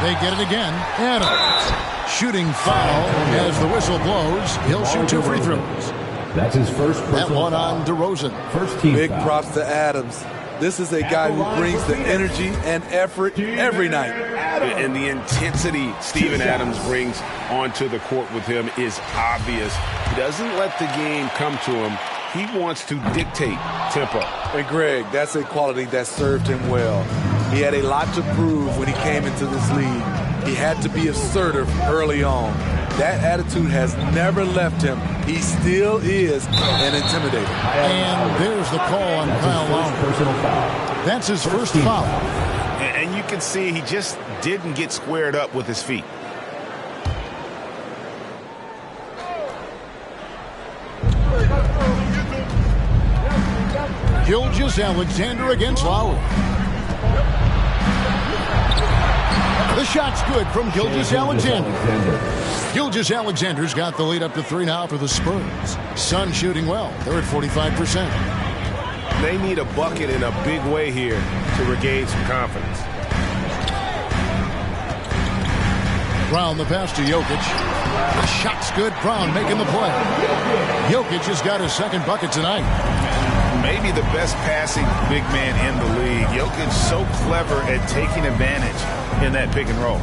They get it again. Adams. Shooting foul as the whistle blows. He'll shoot 2 free throws. That's his first that one on DeRozan. First team Big foul. props to Adams. This is a guy who brings the energy and effort every night. And the intensity Steven Adams brings onto the court with him is obvious. He doesn't let the game come to him. He wants to dictate tempo. And Greg, that's a quality that served him well. He had a lot to prove when he came into this league. He had to be assertive early on. That attitude has never left him. He still is an intimidator. And there's the call on Kyle Lowry. That's his first foul. And you can see he just didn't get squared up with his feet. Gilgeous-Alexander against Lowry. The shot's good from Gilgeous-Alexander. Gilgeous-Alexander's got the lead up to 3 now for the Spurs. Suns shooting well. They're at 45%. They need a bucket in a big way here to regain some confidence. Brown the pass to Jokic. The shot's good. Brown making the play. Jokic has got his second bucket tonight. Maybe the best passing big man in the league. Jokic so clever at taking advantage in that pick and roll.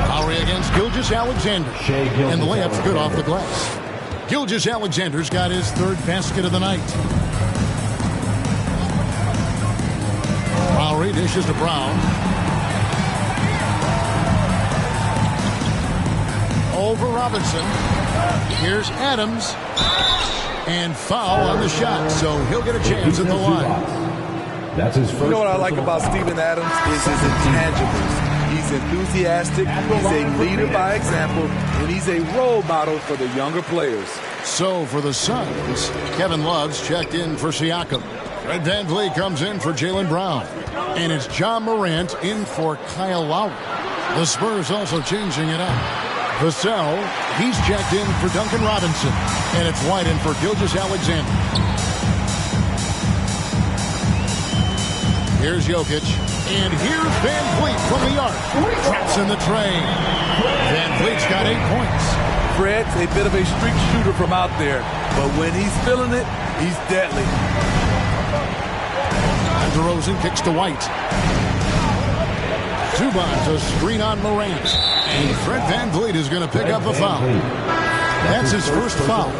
Lowry against Gilgeous-Alexander. And the layup's good off the glass. Gilgeous-Alexander's got his 3rd basket of the night. Lowry dishes to Brown. Over Robinson. Here's Adams. And foul on the shot, so he'll get a chance at the line. That's his first. You know what I like about Steven Adams is his intangibles. He's enthusiastic, he's a leader by example, and he's a role model for the younger players. So for the Suns, Kevin Love's checked in for Siakam. Fred VanVleet comes in for Jaylen Brown. And it's John Morant in for Kyle Lowry. The Spurs also changing it up. Vassell, he's checked in for Duncan Robinson. And it's White in for Gilgeous-Alexander. Here's Jokic. And here's VanVleet from the arc. Traps in the train. VanVleet's got 8 points. Fred's a bit of a streak shooter from out there. But when he's feeling it, he's deadly. And DeRozan kicks to White. Zubac's a screen on Morant. And Fred VanVleet is going to pick up a foul. That's his first foul.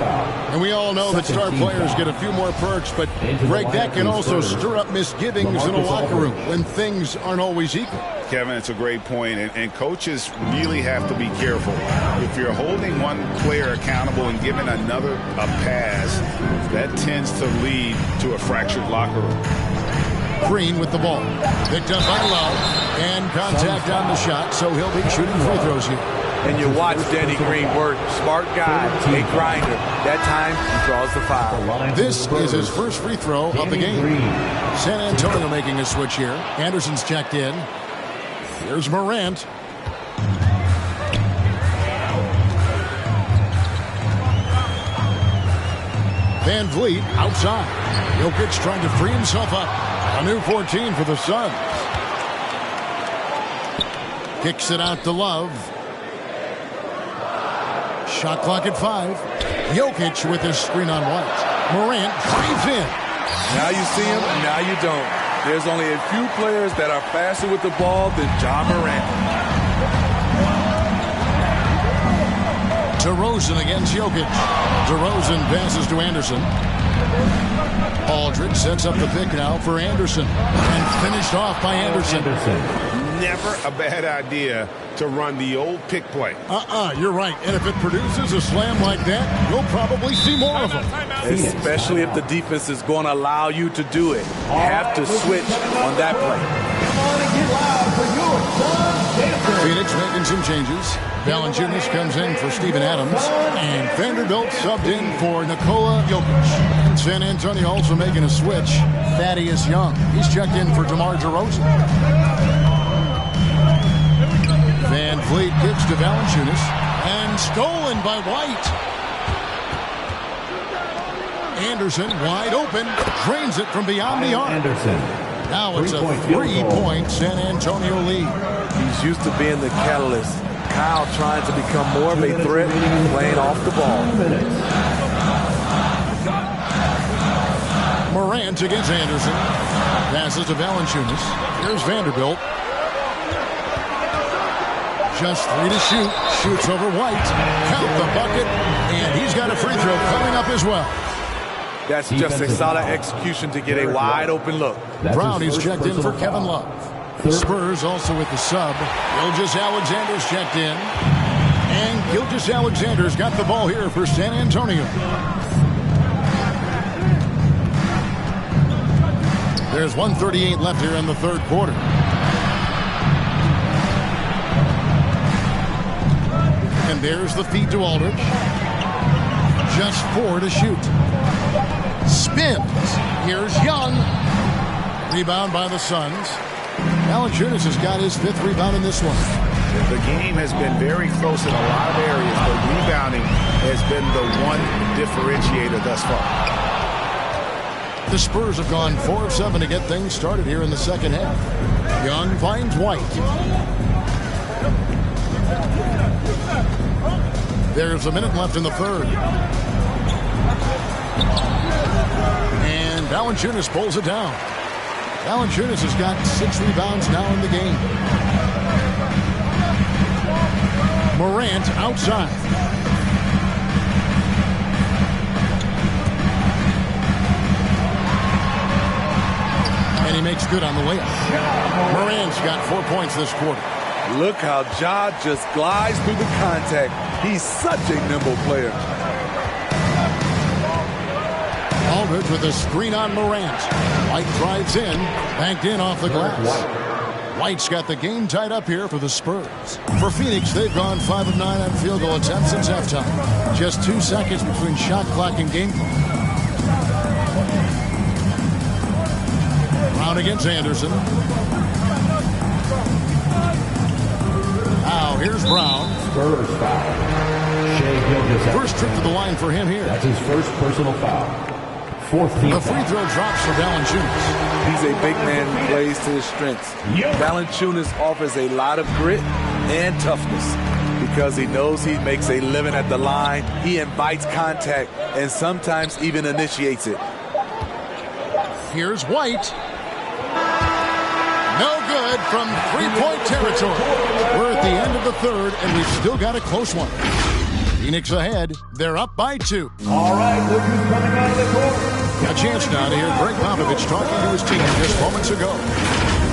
And we all know that star players get a few more perks, but Greg, that can also stir up misgivings in a locker room when things aren't always equal. Kevin, it's a great point, and coaches really have to be careful. If you're holding one player accountable and giving another a pass, that tends to lead to a fractured locker room. Green with the ball. Picked up by Love, and contact on the shot, so he'll be shooting free throws here. And you watch Danny Green work. Smart guy, a grinder. That time, he draws the foul. This is his first free throw of the game. San Antonio making a switch here. Anderson's checked in. Here's Morant. Van Vliet outside. Jokic trying to free himself up. A new 14 for the Suns. Kicks it out to Love. Shot clock at 5. Jokic with his screen on White. Morant drives in. Now you see him, and now you don't. There's only a few players that are faster with the ball than John Morant. DeRozan against Jokic. DeRozan passes to Anderson. Aldridge sets up the pick now for Anderson. And finished off by Anderson. Never a bad idea to run the old pick play. You're right. And if it produces a slam like that, you'll probably see more of them. Especially if the defense is going to allow you to do it. You have to switch on that play. Phoenix making some changes. Valanciunas comes in for Steven Adams. And Vanderbilt subbed in for Nikola Jokic. And San Antonio also making a switch. Thaddeus Young. He's checked in for DeMar DeRozan. Van Vliet kicks to Valanciunas. And stolen by White. Anderson wide open. Drains it from beyond the arc. Now it's a 3-point San Antonio lead. He's used to being the catalyst. Kyle trying to become more of a threat, playing off the ball. Morant against Anderson. Passes to Valanciunas. Here's Vanderbilt. Just 3 to shoot. Shoots over White. Count the bucket. And he's got a free throw coming up as well. That's just a solid execution to get a wide open look. Brownie's checked in for Kevin Love. Spurs also with the sub. Gilgeous-Alexander's checked in. And Gilgeous-Alexander's got the ball here for San Antonio. There's 1:38 left here in the third quarter. And there's the feed to Aldridge. Just 4 to shoot. Spins. Here's Young. Rebound by the Suns. Valanciunas has got his 5th rebound in this one. The game has been very close in a lot of areas, but rebounding has been the one differentiator thus far. The Spurs have gone 4 of 7 to get things started here in the second half. Young finds White. There's a minute left in the third. And Valanciunas pulls it down. Valanciunas has got 6 rebounds now in the game. Morant outside. And he makes good on the layup. Morant's got 4 points this quarter. Look how Ja just glides through the contact. He's such a nimble player. Aldridge with a screen on Morant. White drives in, banked in off the glass. White's got the game tied up here for the Spurs. For Phoenix, they've gone 5 of 9 on field goal attempts since halftime. Just 2 seconds between shot clock and game clock. Brown against Anderson. Now here's Brown. Spurs foul. Shai Gilgeous-Alexander. First trip to the line for him here. That's his first personal foul. 4th team The free throw drops for Valanciunas. He's a big man who plays to his strengths. Valanciunas offers a lot of grit and toughness because he knows he makes a living at the line. He invites contact and sometimes even initiates it. Here's White. No good from 3-point territory. We're at the end of the third, and we've still got a close one. Phoenix ahead. They're up by 2. All right, look who's coming out of the court. A chance now to hear Greg Popovich talking to his team just moments ago.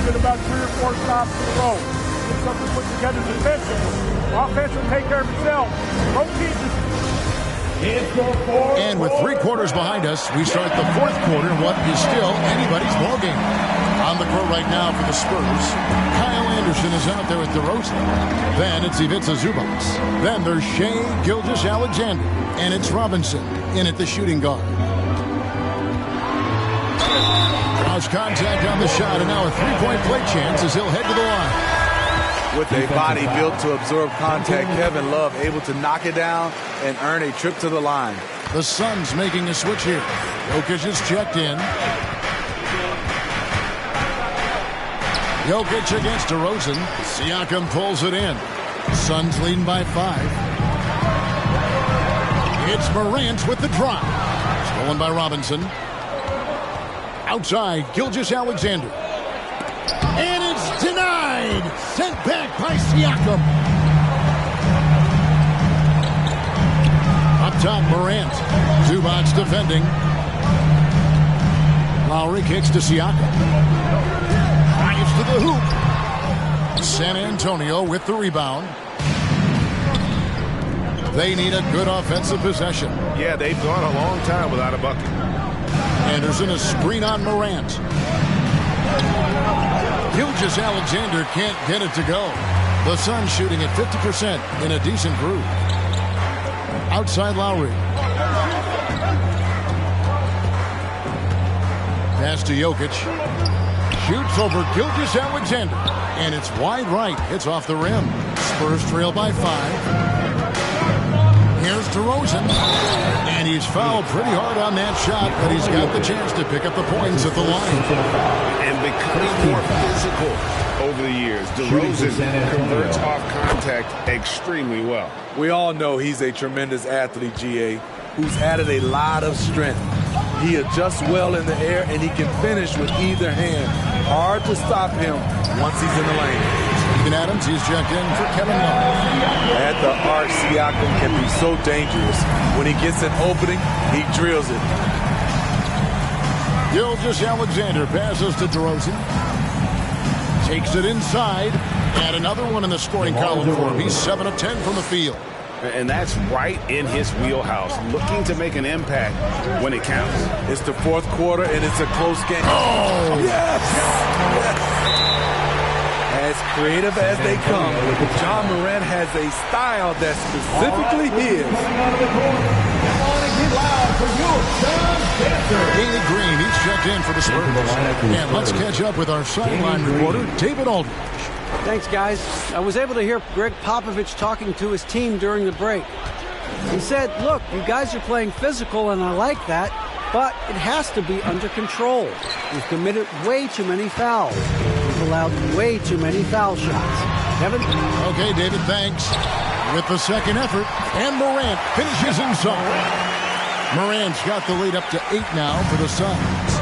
get about 3 or 4 stops in a row. Get something put together defensively. Offense will take care of itself. Both teams just... And with 3 quarters behind us, we start the 4th quarter in what is still anybody's ballgame. On the court right now for the Spurs, Kyle Anderson is out there with DeRozan. Then it's Ivica Zubac. Then there's Shai Gilgeous-Alexander. And it's Robinson in at the shooting guard. Cross contact on the shot, and now a 3-point play chance as he'll head to the line. With a body built to absorb contact, Kevin Love able to knock it down and earn a trip to the line. The Suns making a switch here. Jokic is checked in. Jokic against DeRozan. Siakam pulls it in. Suns leading by 5. It's Morant with the drive. Stolen by Robinson. Outside, Gilgeous-Alexander. And it's denied. Sent back by Siakam. Up top, Morant. Zubac defending. Lowry kicks to Siakam. Drives to the hoop. San Antonio with the rebound. They need a good offensive possession. Yeah, they've gone a long time without a bucket. Anderson, a screen on Morant. Gilgeous-Alexander can't get it to go. The Suns shooting at 50% in a decent groove. Outside Lowry. Pass to Jokic. Shoots over Gilgeous-Alexander. And it's wide right. It's off the rim. Spurs trail by 5. Here's DeRozan. And he's fouled pretty hard on that shot, but he's got the chance to pick up the points at the line. And becoming more physical over the years. DeRozan converts off contact extremely well. We all know he's a tremendous athlete, GA, who's added a lot of strength. He adjusts well in the air, and he can finish with either hand. Hard to stop him once he's in the lane. Steven Adams, he's checked in for Kevin Love. At the arc, Siakam can be so dangerous. When he gets an opening, he drills it. Gilgeous-Alexander passes to DeRozan. Takes it inside. And another one in the scoring column for him. He's 7 of 10 from the field. And that's right in his wheelhouse. Looking to make an impact when it counts. It's the 4th quarter, and it's a close game. Oh! Yes! As creative as they come, John Morant has a style that's specifically his. Danny Green, he's checked in for the Spurs. And let's catch up with our sideline reporter, David Aldridge. Thanks, guys. I was able to hear Greg Popovich talking to his team during the break. He said, look, you guys are playing physical, and I like that, but it has to be under control. We've committed way too many fouls. We've allowed way too many foul shots. Kevin? Okay, David, thanks. With the second effort, and Morant finishes inside. Morant's got the lead up to 8 now for the Suns.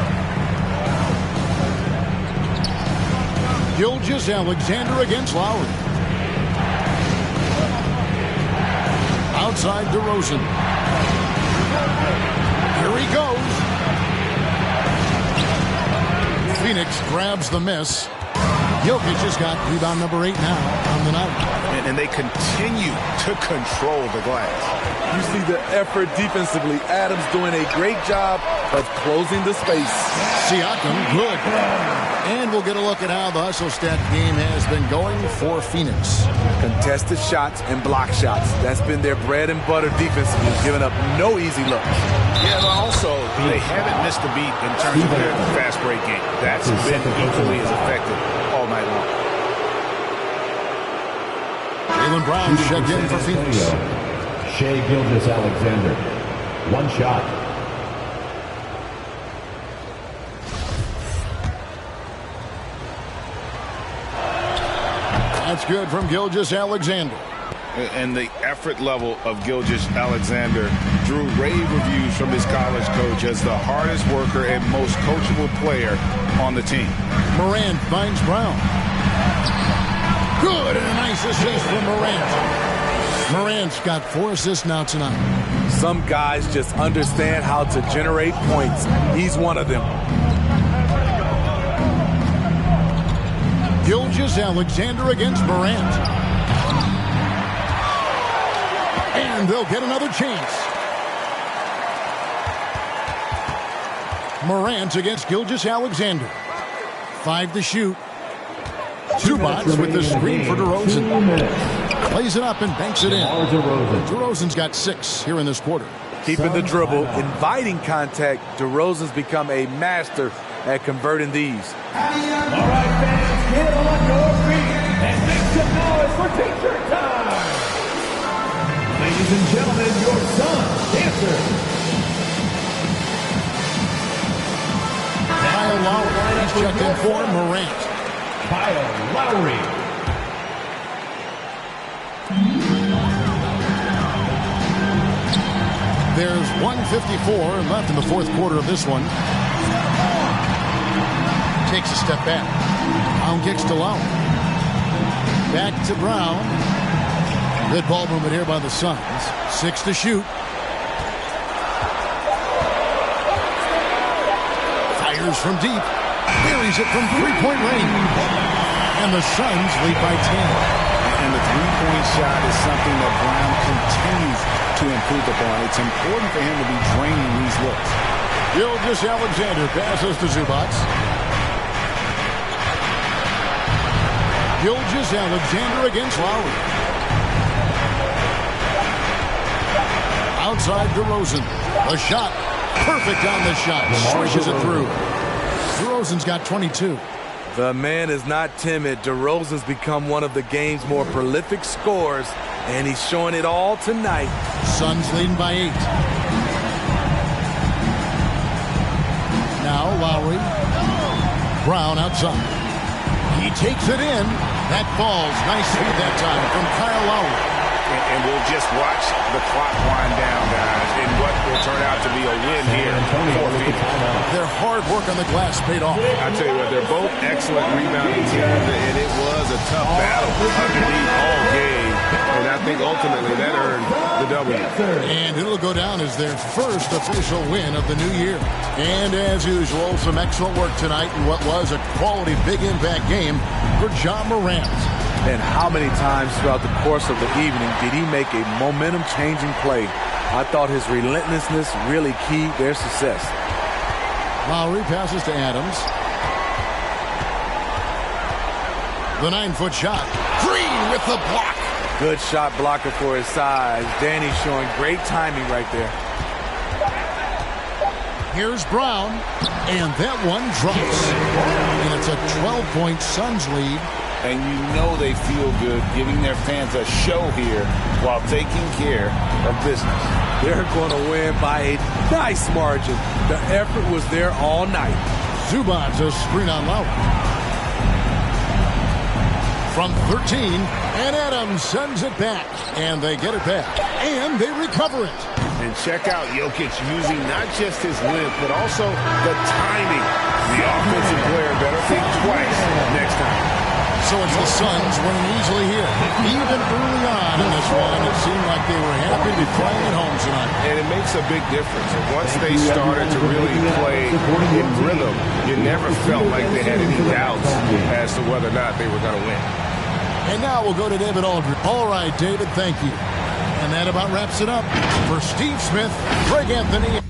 Gilgeous-Alexander against Lowry. Outside DeRozan. Here he goes. Phoenix grabs the miss. Jokic has got rebound number 8 now on the night. And they continue to control the glass. You see the effort defensively. Adams doing a great job of closing the space. Siakam, good. And we'll get a look at how the hustle stat game has been going for Phoenix. Contested shots and block shots. That's been their bread and butter defensively, giving up no easy looks. Yeah, but also, they haven't missed a beat in terms of their fast break game. That's been equally as effective all night long. Jaylen Brown checked in for Phoenix. Shai Gilgeous-Alexander. 1 shot. That's good from Gilgeous-Alexander. And the effort level of Gilgeous-Alexander drew rave reviews from his college coach as the hardest worker and most coachable player on the team. Morant finds Brown. Good, and a nice assist from Morant. Morant's got 4 assists now tonight. Some guys just understand how to generate points. He's one of them. Gilgeous-Alexander against Morant. And they'll get another chance. Morant against Gilgeous-Alexander. 5 to shoot. Zubac with the screen for DeRozan. Plays it up and banks it in. DeRozan's got 6 here in this quarter. Keeping the dribble, inviting contact. DeRozan's become a master at converting these. All right, fans, get on your feet and make some noise for T-shirt time. Ladies and gentlemen, your son, dancer. Kyle Lowry, he's checked in for Morant. Kyle Lowry. There's 1:54 left in the fourth quarter of this one. Takes a step back. Brown kicks to Lowry. Back to Brown. Good ball movement here by the Suns. 6 to shoot. Fires from deep. Buries it from three-point range. And the Suns lead by 10. And the three-point shot is something that Brown continues to improve upon. It's important for him to be draining these looks. Gilgeous-Alexander passes to Zubac. Gilgeous-Alexander against Lowry. Outside DeRozan. The shot. Perfect on the shot. Swishes it through. DeRozan's got 22. The man is not timid. DeRozan's become one of the game's more prolific scorers, and he's showing it all tonight. Suns leading by 8. Now Lowry. Brown outside. He takes it in. That falls. Nice feed that time from Kyle Lowry. And we'll just watch the clock wind down, guys, in what will turn out to be a win here for Phoenix. Their hard work on the glass paid off. I tell you what, they're both excellent rebounding teams, and it was a tough battle underneath all game. And I think ultimately that earned the W. And it'll go down as their first official win of the new year. And as usual, some excellent work tonight in what was a quality big impact game for Ja Morant. And how many times throughout the course of the evening did he make a momentum-changing play? I thought his relentlessness really keyed their success. Lowry passes to Adams. The 9-foot shot. Green with the block. Good shot blocker for his size. Danny showing great timing right there. Here's Brown. And that one drops. And it's a 12-point Suns lead. And you know they feel good giving their fans a show here while taking care of business. They're going to win by a nice margin. The effort was there all night. Zubac a screen on Lowry. From 13, and Adams sends it back. And they get it back. And they recover it. And check out Jokic using not just his length, but also the timing. The offensive player better think twice next time. So it's the Suns winning easily here. Even early on in this one, it seemed like they were happy to be playing at home tonight. And it makes a big difference. Once they started to really play in rhythm, you never felt like they had any doubts as to whether or not they were going to win. And now we'll go to David Aldridge. All right, David, thank you. And that about wraps it up. For Steve Smith, Greg Anthony.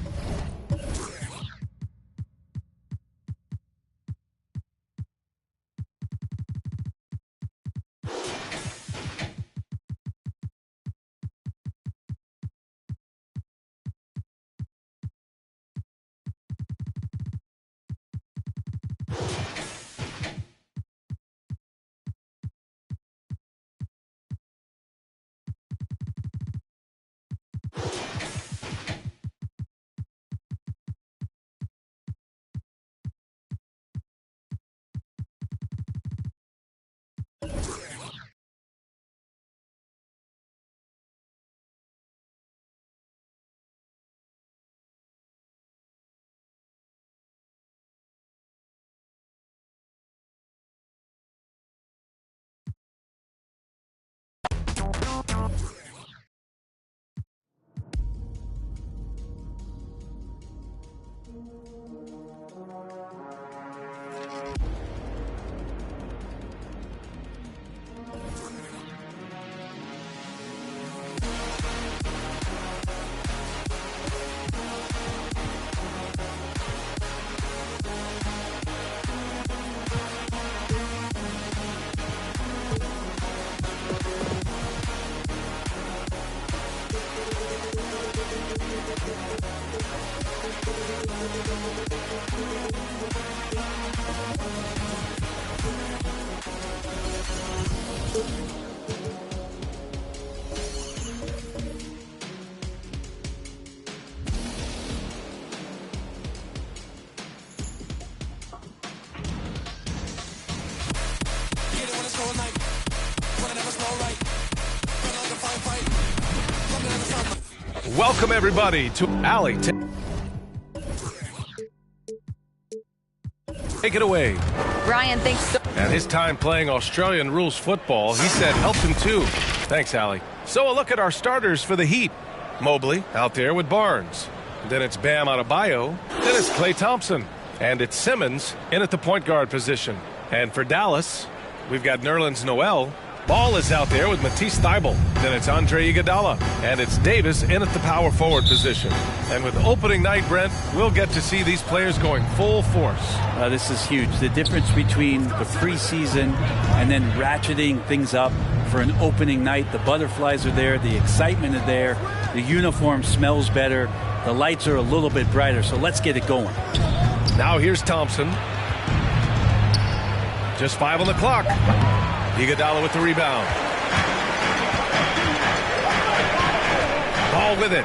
Welcome, everybody, to Allie. Take it away. Brian, thanks so much. And his time playing Australian rules football, he said helped him too. Thanks, Allie. So a look at our starters for the Heat. Mobley out there with Barnes. Then it's Bam Adebayo. Then it's Klay Thompson. And it's Simmons in at the point guard position. And for Dallas, we've got Nerlens Noel. Ball is out there with Matisse Thybulle. Then it's Andre Iguodala. And it's Davis in at the power forward position. And with opening night, Brent, we'll get to see these players going full force. This is huge. The difference between the preseason and then ratcheting things up for an opening night. The butterflies are there. The excitement is there. The uniform smells better. The lights are a little bit brighter. So let's get it going. Now here's Thompson. Just 5 on the clock. Iguodala with the rebound. Ball with it.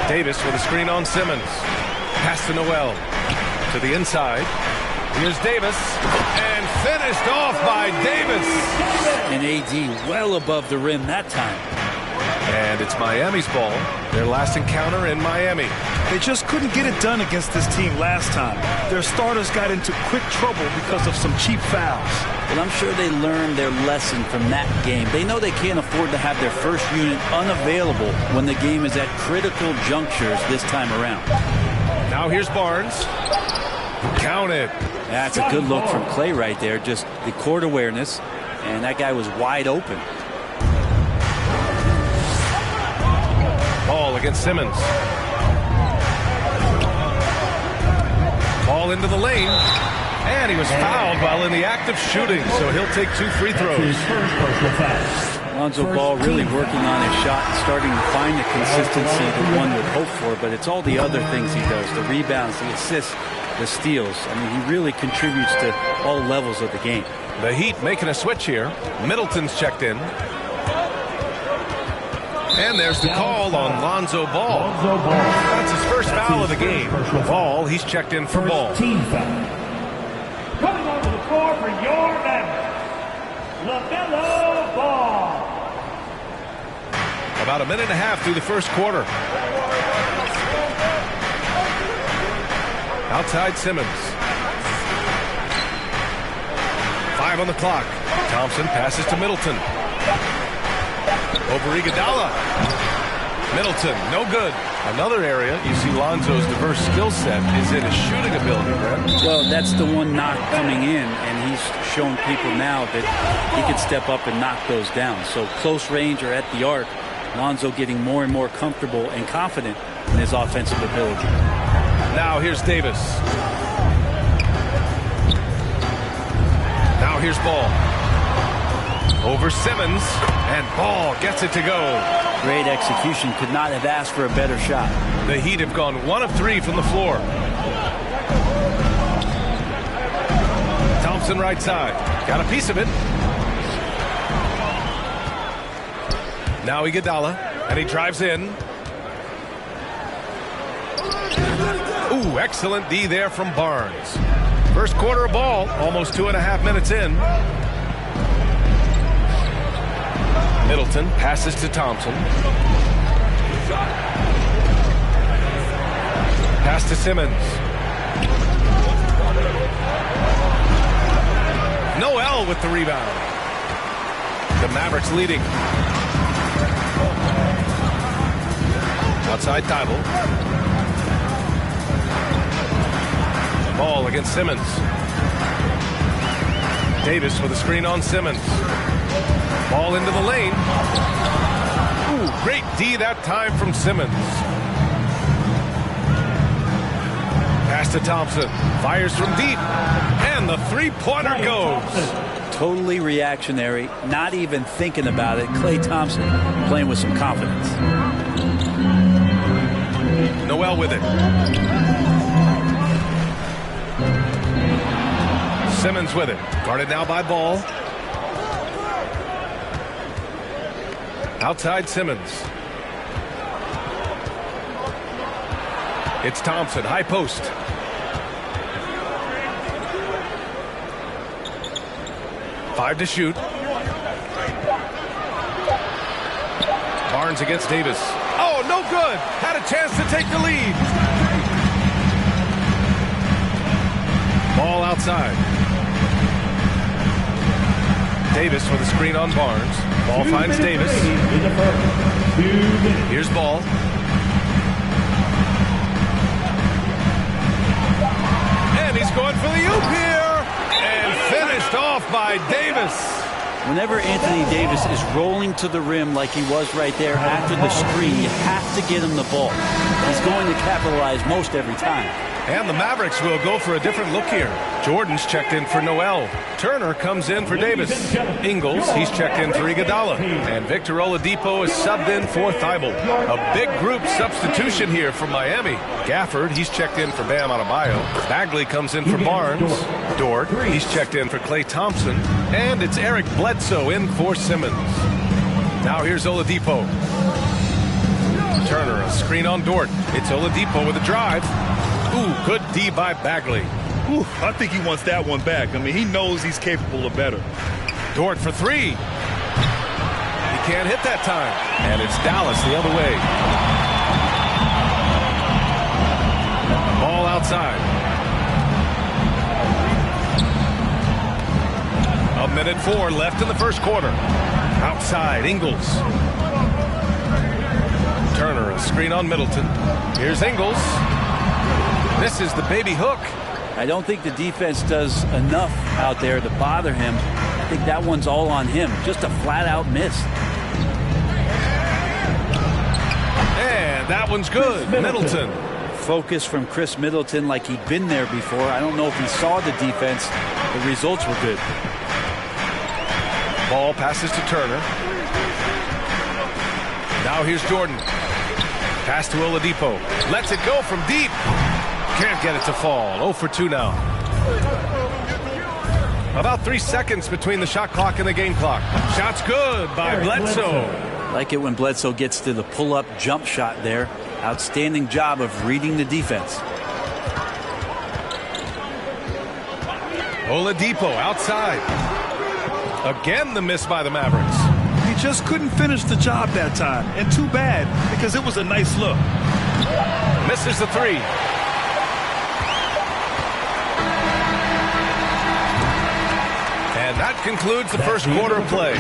Davis with a screen on Simmons. Pass to Noel. To the inside. Here's Davis. And finished off by Davis. And AD well above the rim that time. And it's Miami's ball. Their last encounter in Miami. They just couldn't get it done against this team last time. Their starters got into quick trouble because of some cheap fouls. But I'm sure they learned their lesson from that game. They know they can't afford to have their first unit unavailable when the game is at critical junctures this time around. Now here's Barnes. Count it. That's a good look from Klay right there. Just the court awareness. And that guy was wide open. Ball against Simmons. Ball into the lane. And he was fouled while in the act of shooting, so he'll take 2 free throws. Lonzo Ball really working on his shot and starting to find the consistency that one would hope for, but it's all the other things he does, the rebounds, the assists, the steals. I mean, he really contributes to all levels of the game. The Heat making a switch here. Middleton's checked in. And there's the call on Lonzo Ball. That's his first foul of the game. Ball, he's checked in for Ball. Team foul. Coming onto the floor for your Mavericks, LaMelo Ball. About a minute and a half through the first quarter. Outside Simmons. 5 on the clock. Thompson passes to Middleton. Over Iguodala. Middleton, no good. Another area you see Lonzo's diverse skill set is in his shooting ability, Brett. Well, that's the one knock coming in, and he's shown people now that he can step up and knock those down. So close range or at the arc, Lonzo getting more and more comfortable and confident in his offensive ability. Now here's Davis. Now here's Ball. Over Simmons, and Ball gets it to go. Great execution. Could not have asked for a better shot. The Heat have gone 1 of 3 from the floor. Thompson right side. Got a piece of it. Now Iguodala, and he drives in. Ooh, excellent D there from Barnes. First quarter of ball, almost 2.5 minutes in. Middleton passes to Thompson. Pass to Simmons. Noel with the rebound. The Mavericks leading. Outside Thybulle. Ball against Simmons. Davis with a screen on Simmons. Ball into the lane. Ooh, great D that time from Simmons. Pass to Thompson. Fires from deep. And the three-pointer goes. Totally reactionary. Not even thinking about it. Klay Thompson playing with some confidence. Noel with it. Simmons with it. Guarded now by Ball. Outside Simmons. It's Thompson, high post. Five to shoot. Barnes against Davis. Oh, no good. Had a chance to take the lead. Ball outside. Davis with a screen on Barnes. Ball finds Davis. Here's Ball. And he's going for the oop here. And finished off by Davis. Whenever Anthony Davis is rolling to the rim like he was right there after the screen, you have to get him the ball. He's going to capitalize most every time. And the Mavericks will go for a different look here. Jordan's checked in for Noel. Turner comes in for Davis. Ingles, he's checked in for Iguodala. And Victor Oladipo is subbed in for Thibault. A big group substitution here from Miami. Gafford, he's checked in for Bam Adebayo. Bagley comes in for Barnes. Dort, he's checked in for Klay Thompson. And it's Eric Bledsoe in for Simmons. Now here's Oladipo. Turner, a screen on Dort. It's Oladipo with a drive. Ooh, good D by Bagley. Ooh, I think he wants that one back. I mean, he knows he's capable of better. Dort for three. He can't hit that time. And it's Dallas the other way. Ball outside. A minute 4 left in the first quarter. Outside, Ingles. Turner, a screen on Middleton. Here's Ingles. This is the baby hook. I don't think the defense does enough out there to bother him. I think that one's all on him. Just a flat-out miss. And that one's good. Middleton. Focus from Chris Middleton like he'd been there before. I don't know if he saw the defense. The results were good. Ball passes to Turner. Now here's Jordan. Pass to Oladipo. Lets it go from deep. Can't get it to fall. 0 for 2 now. About 3 seconds between the shot clock and the game clock. Shot's good by Bledsoe. Like it when Bledsoe gets to the pull-up jump shot there. Outstanding job of reading the defense. Oladipo outside. Again the miss by the Mavericks. He just couldn't finish the job that time. And too bad, because it was a nice look. Misses the three. And that concludes the first quarter of play.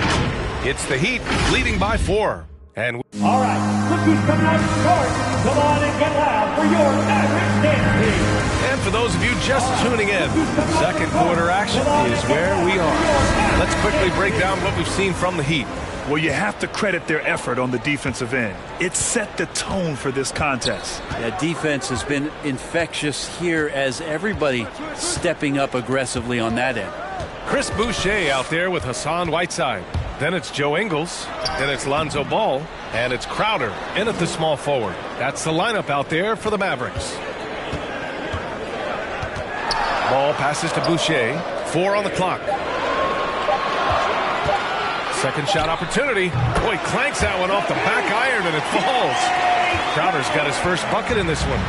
It's the Heat leading by 4. And all right, look who's coming out to court. Come on and get loud for your Mavericks dance team. And for those of you just tuning in, second quarter action is where we are. Let's quickly break down what we've seen from the Heat. Well, you have to credit their effort on the defensive end. It set the tone for this contest. That defense has been infectious here as everybody stepping up aggressively on that end. Chris Boucher out there with Hassan Whiteside. Then it's Joe Ingles. Then it's Lonzo Ball. And it's Crowder in at the small forward. That's the lineup out there for the Mavericks. Ball passes to Boucher. 4 on the clock. Second shot opportunity. Boy, clanks that one off the back iron and it falls. Crowder's got his first bucket in this one.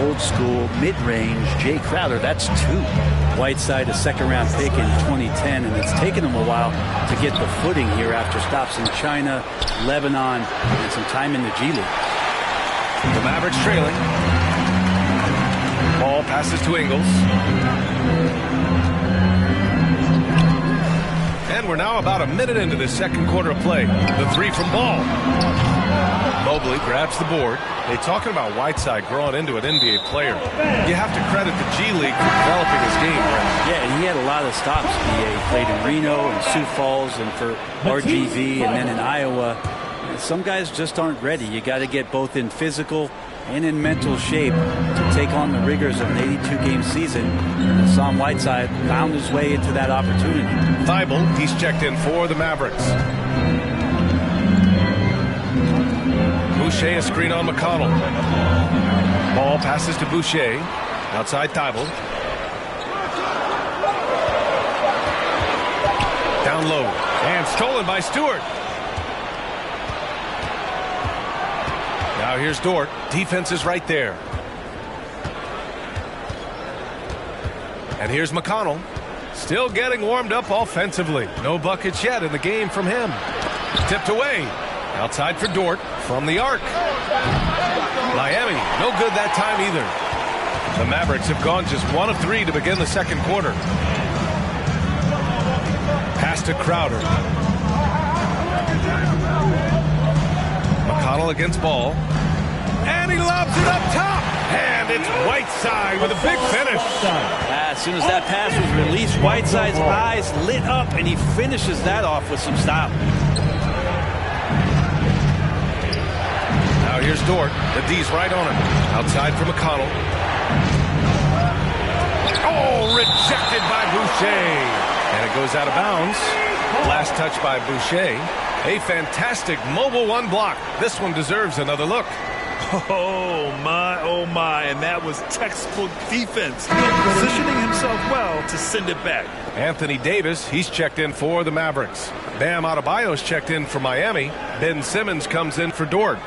Old school, mid-range, Jay Crowder, that's 2. Whiteside, a second-round pick in 2010, and it's taken him a while to get the footing here after stops in China, Lebanon, and some time in the G League. The Mavericks trailing. Ball passes to Ingles. And we're now about a minute into the second quarter of play. The three from Ball. Mobley grabs the board. They're talking about Whiteside growing into an NBA player. You have to credit the G League for developing his game, right? Yeah, and he had a lot of stops. He played in Reno and Sioux Falls and for RGV and then in Iowa. Some guys just aren't ready. You got to get both in physical and in mental shape to take on the rigors of an 82-game season. And Sam Whiteside found his way into that opportunity. Thibault, he's checked in for the Mavericks. Boucher, a screen on McConnell. Ball passes to Boucher. Outside Thibault. Down low. And stolen by Stewart. Now here's Dort. Defense is right there. And here's McConnell. Still getting warmed up offensively. No buckets yet in the game from him. Tipped away. Outside for Dort from the arc. Miami, no good that time either. The Mavericks have gone just 1 of 3 to begin the second quarter. Pass to Crowder. McConnell against Ball. And he lobs it up top. And it's Whiteside with a big finish. As soon as that pass was released, Whiteside's eyes lit up, and he finishes that off with some style. Now here's Dort. The D's right on him. Outside for McConnell. Oh, rejected by Boucher. And it goes out of bounds. Last touch by Boucher. A fantastic mobile one block. This one deserves another look. Oh my, and that was textbook defense. Positioning himself well to send it back. Anthony Davis, he's checked in for the Mavericks. Bam Adebayo's checked in for Miami. Ben Simmons comes in for Dort.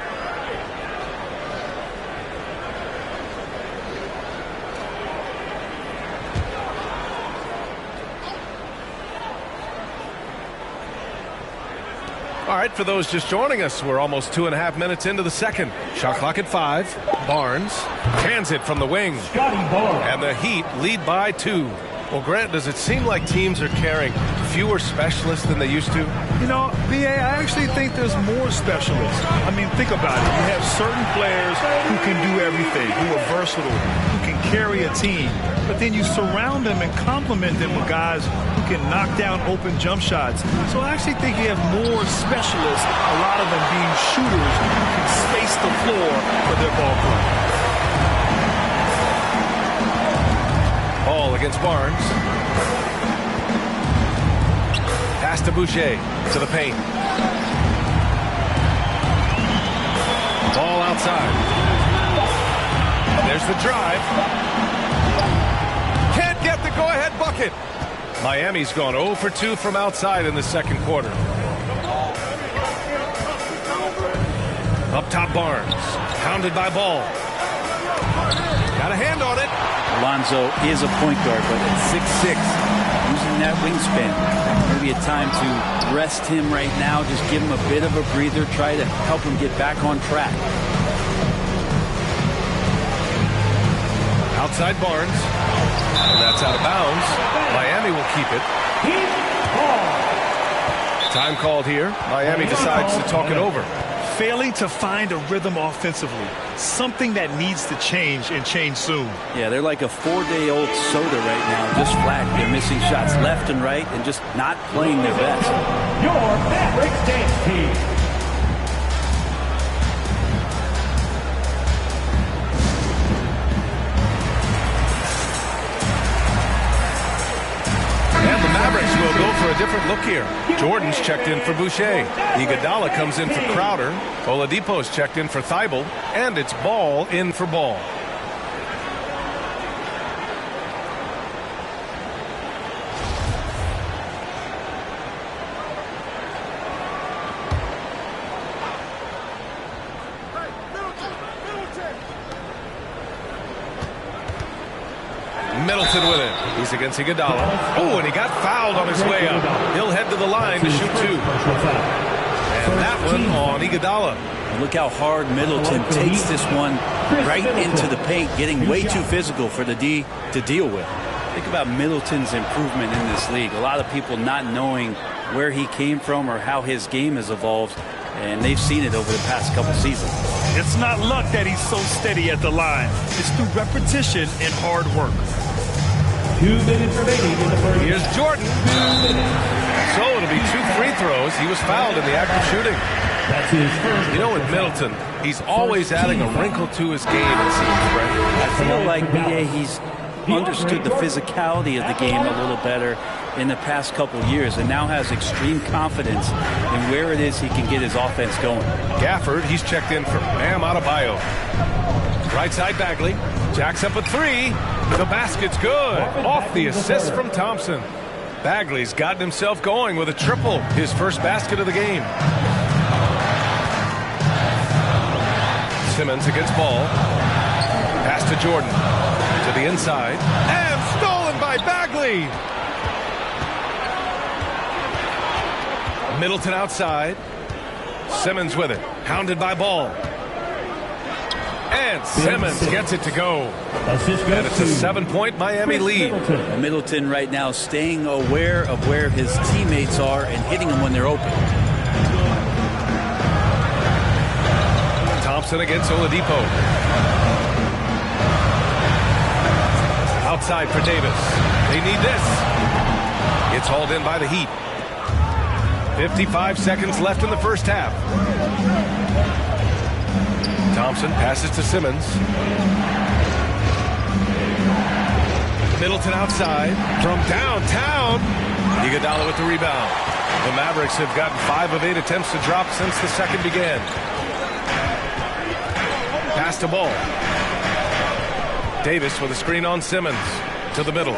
All right, for those just joining us, we're almost 2.5 minutes into the second. Shot clock at 5. Barnes cans it from the wing. And the Heat lead by 2. Well, Grant, does it seem like teams are carrying fewer specialists than they used to? You know, B.A., I actually think there's more specialists. I mean, think about it. You have certain players who can do everything, who are versatile, who can carry a team. But then you surround them and complement them with guys who can knock down open jump shots. So I actually think you have more specialists, a lot of them being shooters who can space the floor for their ball club. Ball against Barnes. Pass to Boucher to the paint. Ball outside. There's the drive. Can't get the go-ahead bucket. Miami's gone 0 for 2 from outside in the second quarter. Up top Barnes. Pounded by Ball. Got a hand on it. Alonzo is a point guard, but at 6'6", using that wingspan, maybe a time to rest him right now, just give him a bit of a breather, try to help him get back on track. Outside Barnes, and that's out of bounds. Miami will keep it. Time called here. Miami decides to talk it over. Failing to find a rhythm offensively, something that needs to change and change soon. Yeah, they're like a 4-day-old soda right now, just flat. They're missing shots left and right and just not playing their best. Your Mavericks dance team. And the Mavericks will go for a different look here. Jordan's checked in for Boucher. Iguodala comes in for Crowder. Oladipo's checked in for Thibault. And it's Ball in for Ball. Middleton with it. He's against Iguodala. Oh, and he got fouled on his way up. He'll head to the line to shoot 2. And that one on Iguodala. Look how hard Middleton takes this one right into the paint, getting way too physical for the D to deal with. Think about Middleton's improvement in this league. A lot of people not knowing where he came from or how his game has evolved, and they've seen it over the past couple seasons. It's not luck that he's so steady at the line. It's through repetition and hard work. 2 minutes remaining in the first. Here's Jordan. So it'll be 2 free throws. He was fouled in the act of shooting. That's his first. You know, with Middleton, he's always adding a wrinkle to his game, it seems, Brent. I feel like, B.A., he's understood the physicality of the game a little better in the past couple years and now has extreme confidence in where it is he can get his offense going. Gafford, he's checked in for Bam Adebayo. Right side Bagley. Jacks up a 3. The basket's good. Off the assist from Thompson. Bagley's gotten himself going with a triple. His first basket of the game. Simmons against Ball. Pass to Jordan. To the inside. And stolen by Bagley. Middleton outside. Simmons with it. Hounded by Ball. And Simmons gets it to go. And it's a 7-point Miami lead. Middleton right now staying aware of where his teammates are and hitting them when they're open. Thompson against Oladipo. Outside for Davis. They need this. It's hauled in by the Heat. 55 seconds left in the first half. Thompson passes to Simmons. Middleton outside from downtown. Iguodala with the rebound. The Mavericks have gotten 5 of 8 attempts to drop since the second began. Pass to Ball. Davis with a screen on Simmons. To the middle.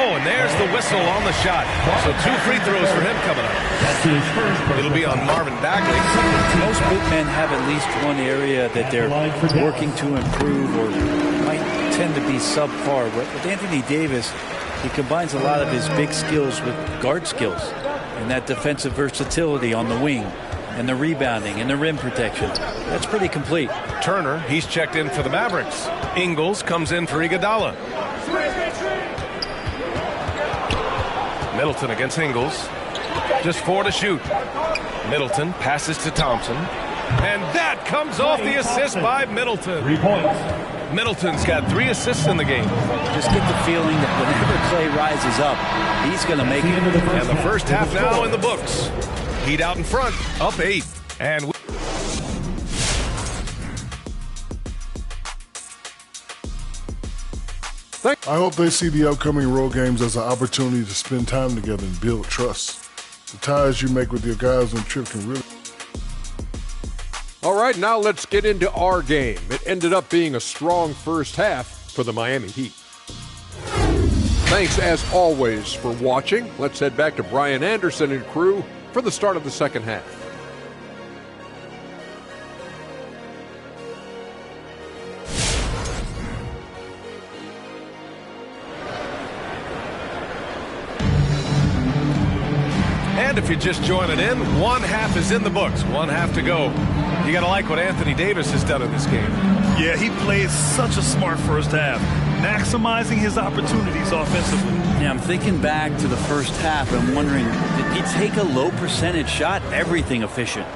Oh, and there's the whistle on the shot. So 2 free throws for him coming up. It'll be on Marvin Bagley. Most big men have at least one area that they're working to improve or might tend to be subpar. With Anthony Davis, he combines a lot of his big skills with guard skills and that defensive versatility on the wing and the rebounding and the rim protection. That's pretty complete. Turner, he's checked in for the Mavericks. Ingles comes in for Iguodala. Middleton against Ingles. Just 4 to shoot. Middleton passes to Thompson. And that comes off the assist by Middleton. 3 points. Middleton's got 3 assists in the game. Just get the feeling that whenever Clay rises up, he's going to make it. And the first half now in the books. Heat out in front, up 8. And I hope they see the upcoming road games as an opportunity to spend time together and build trust. The ties you make with your guys on trip can really... All right, now let's get into our game. It ended up being a strong first half for the Miami Heat. Thanks, as always, for watching. Let's head back to Brian Anderson and crew for the start of the second half. And if you're just joining in, 1 half is in the books, 1 half to go. You got to like what Anthony Davis has done in this game. Yeah, he played such a smart first half, maximizing his opportunities offensively. Yeah, I'm thinking back to the first half. I'm wondering, did he take a low percentage shot? Everything efficient.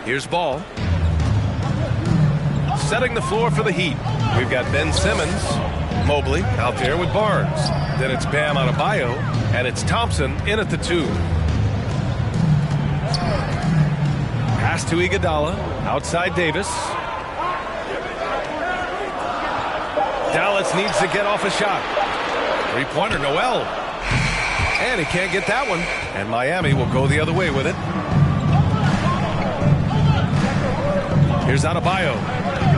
Here's Ball. Setting the floor for the Heat. We've got Ben Simmons, Mobley out there with Barnes. Then it's Bam Adebayo, and it's Thompson in at the 2. Pass to Iguodala, outside Davis. Dallas needs to get off a shot. 3-pointer, Noel. And he can't get that one. And Miami will go the other way with it. Here's Adebayo.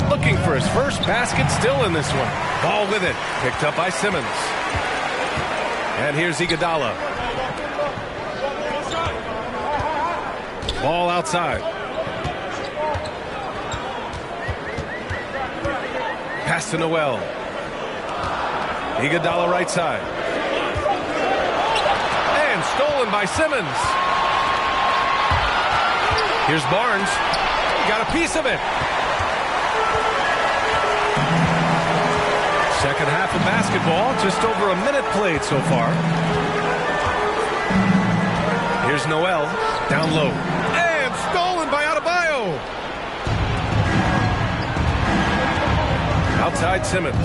Looking for his first basket, still in this one. Ball with it. Picked up by Simmons. And here's Iguodala. Ball outside. Pass to Noel. Iguodala right side. And stolen by Simmons. Here's Barnes. Got a piece of it. Second half of basketball. Just over a minute played so far. Here's Noel. Down low. And stolen by Adebayo. Outside Simmons.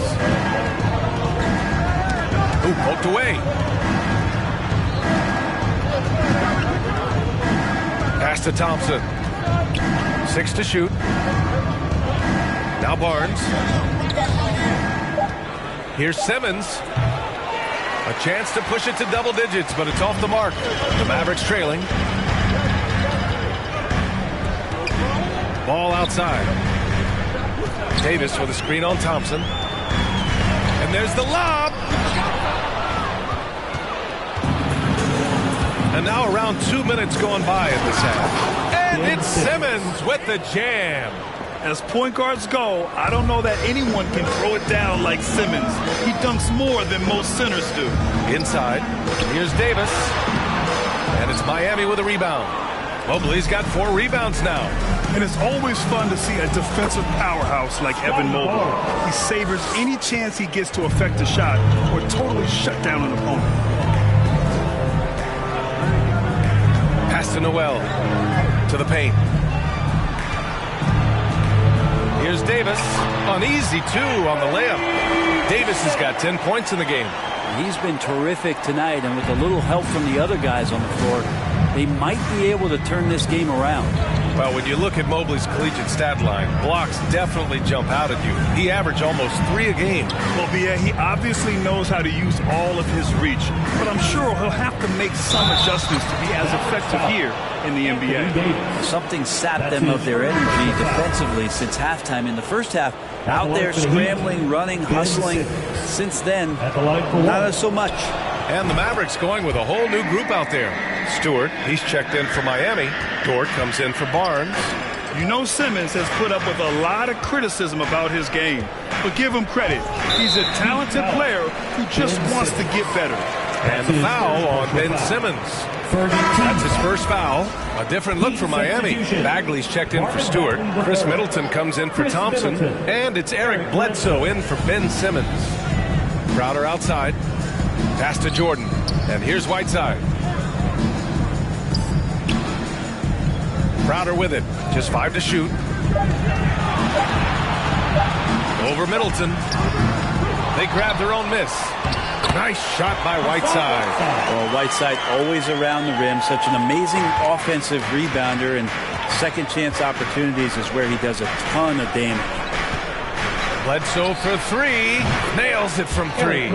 Ooh, poked away. Pass to Thompson. 6 to shoot. Now Barnes. Here's Simmons. A chance to push it to double digits, but it's off the mark. The Mavericks trailing. Ball outside. Davis with a screen on Thompson. And there's the lob. And now around 2 minutes going by in this half. And it's Simmons with the jam. As point guards go, I don't know that anyone can throw it down like Simmons. He dunks more than most centers do. Inside. Here's Davis. And it's Miami with a rebound. Mobley's got 4 rebounds now. And it's always fun to see a defensive powerhouse like Evan Mobley. He savors any chance he gets to affect a shot or totally shut down an opponent. Pass to Noel. To the paint. Here's Davis. An easy 2 on the layup. Davis has got 10 points in the game. He's been terrific tonight, and with a little help from the other guys on the floor, they might be able to turn this game around. Well, when you look at Mobley's collegiate stat line, blocks definitely jump out at you. He averaged almost 3 a game. Well, yeah, he obviously knows how to use all of his reach, but I'm sure he'll have to make some adjustments to be as effective here in the NBA. Something sapped them of their energy defensively since halftime. In the first half, out there scrambling, running, hustling. Since then, not so much. And the Mavericks going with a whole new group out there. Stewart, he's checked in for Miami. Dort comes in for Barnes. You know Simmons has put up with a lot of criticism about his game, but give him credit. He's a talented player who just wants to get better. And the foul on Ben Simmons. That's his first foul. A different look for Miami. Bagley's checked in for Stewart. Chris Middleton comes in for Thompson. And it's Eric Bledsoe in for Ben Simmons. Crowder outside. Pass to Jordan. And here's Whiteside. Crowder with it. Just 5 to shoot. Over Middleton. They grab their own miss. Nice shot by Whiteside. Well, Whiteside always around the rim. Such an amazing offensive rebounder, and second chance opportunities is where he does a ton of damage. Bledsoe for 3. Nails it from 3.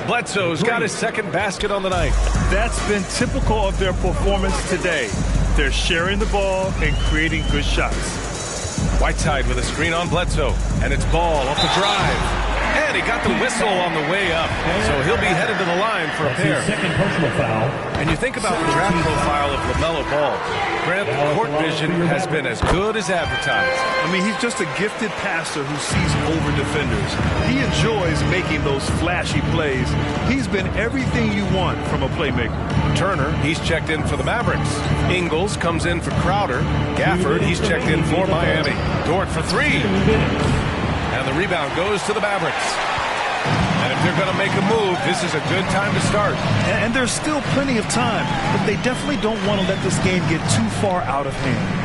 Bledsoe's got his second basket on the night. That's been typical of their performance today. They're sharing the ball and creating good shots. Whiteside with a screen on Bledsoe, and it's Ball off the drive. And he got the whistle on the way up, so he'll be headed to the line for a pair. Second personal foul. And you think about the draft profile of LaMelo Ball. Grant, court vision has been as good as advertised. I mean, he's just a gifted passer who sees over defenders. He enjoys making those flashy plays. He's been everything you want from a playmaker. Turner, he's checked in for the Mavericks. Ingles comes in for Crowder. Gafford, he's checked in for Miami. Dort for 3. And the rebound goes to the Mavericks. And if they're going to make a move, this is a good time to start. And there's still plenty of time, but they definitely don't want to let this game get too far out of hand.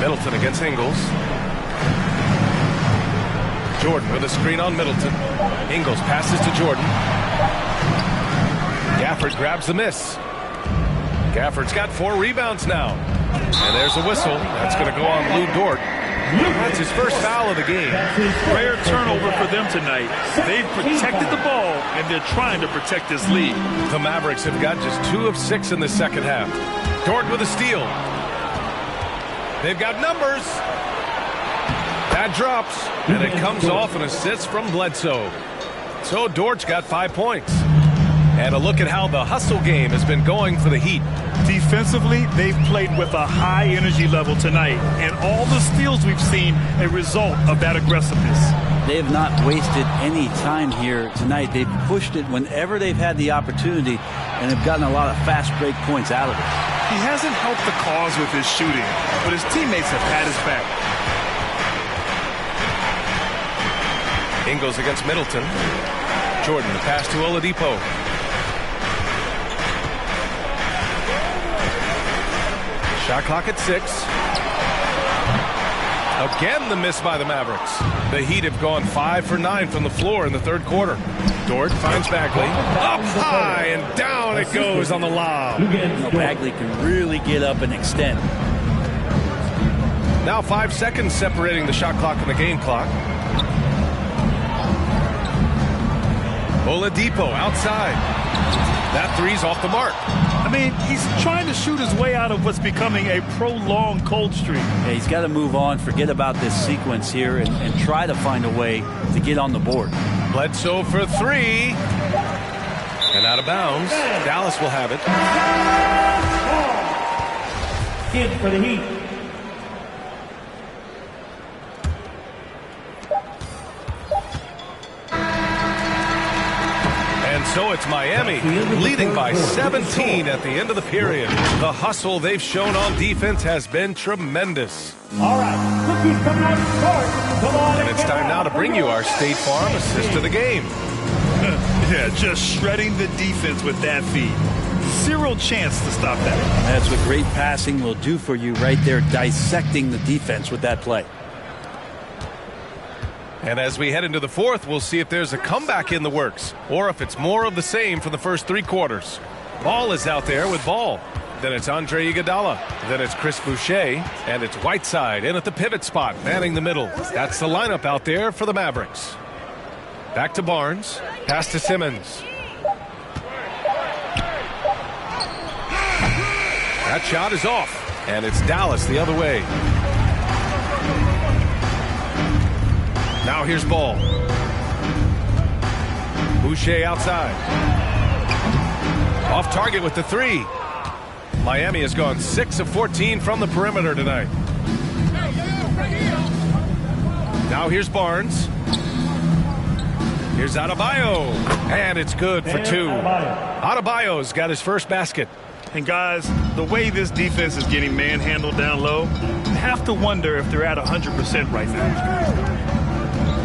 Middleton against Ingles. Jordan with a screen on Middleton. Ingles passes to Jordan. Gafford grabs the miss. Gafford's got 4 rebounds now. And there's a whistle. That's going to go on Lou Dort. That's his first foul of the game. Rare turnover for them tonight. They've protected the ball, and they're trying to protect this lead. The Mavericks have got just 2 of 6 in the second half. Dort with a steal. They've got numbers. That drops, and it comes off an assist from Bledsoe. So Dort's got 5 points. And a look at how the hustle game has been going for the Heat. Defensively, they've played with a high energy level tonight, and all the steals we've seen a result of that aggressiveness. They have not wasted any time here tonight. They've pushed it whenever they've had the opportunity and have gotten a lot of fast break points out of it. He hasn't helped the cause with his shooting, but his teammates have had his back. Ingles against Middleton. Jordan, the pass to Oladipo. Shot clock at 6. Again, the miss by the Mavericks. The Heat have gone 5 for 9 from the floor in the third quarter. Dort finds Bagley. Up high and down it goes on the lob. Bagley can really get up and extend. Now 5 seconds separating the shot clock and the game clock. Oladipo outside. That 3's off the mark. I mean, he's trying to shoot his way out of what's becoming a prolonged cold streak. Yeah, he's got to move on, forget about this sequence here, and try to find a way to get on the board. Bledsoe for 3. And out of bounds. Dallas will have it. In for the Heat. And And so it's Miami leading by 17 at the end of the period. The hustle they've shown on defense has been tremendous. All right, rookies coming out to start. Come on, and it's time now to bring you our State Farm assist to the game. Yeah, just shredding the defense with that feed. Zero chance to stop that. That's what great passing will do for you right there, dissecting the defense with that play. And as we head into the fourth, we'll see if there's a comeback in the works or if it's more of the same for the first 3 quarters. Ball is out there with Ball. Then it's Andre Iguodala. Then it's Chris Boucher. And it's Whiteside in at the pivot spot, manning the middle. That's the lineup out there for the Mavericks. Back to Barnes. Pass to Simmons. That shot is off. And it's Dallas the other way. Now here's Ball. Boucher outside. Off target with the 3. Miami has gone 6 of 14 from the perimeter tonight. Now here's Barnes. Here's Adebayo. And it's good for 2. Adebayo's got his first basket. And guys, the way this defense is getting manhandled down low, you have to wonder if they're at 100% right now.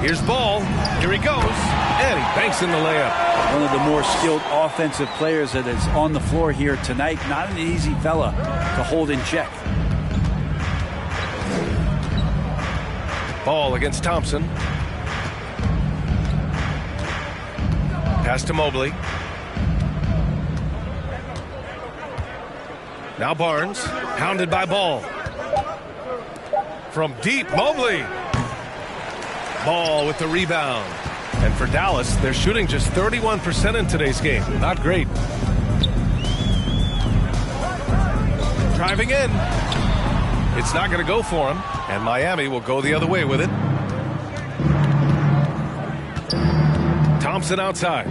Here's Ball. Here he goes. And he banks in the layup. One of the more skilled offensive players that is on the floor here tonight. Not an easy fella to hold in check. Ball against Thompson. Pass to Mobley. Now Barnes, hounded by Ball. From deep, Mobley. Ball with the rebound. And for Dallas, they're shooting just 31% in today's game. Not great. Driving in. It's not going to go for him. And Miami will go the other way with it. Thompson outside.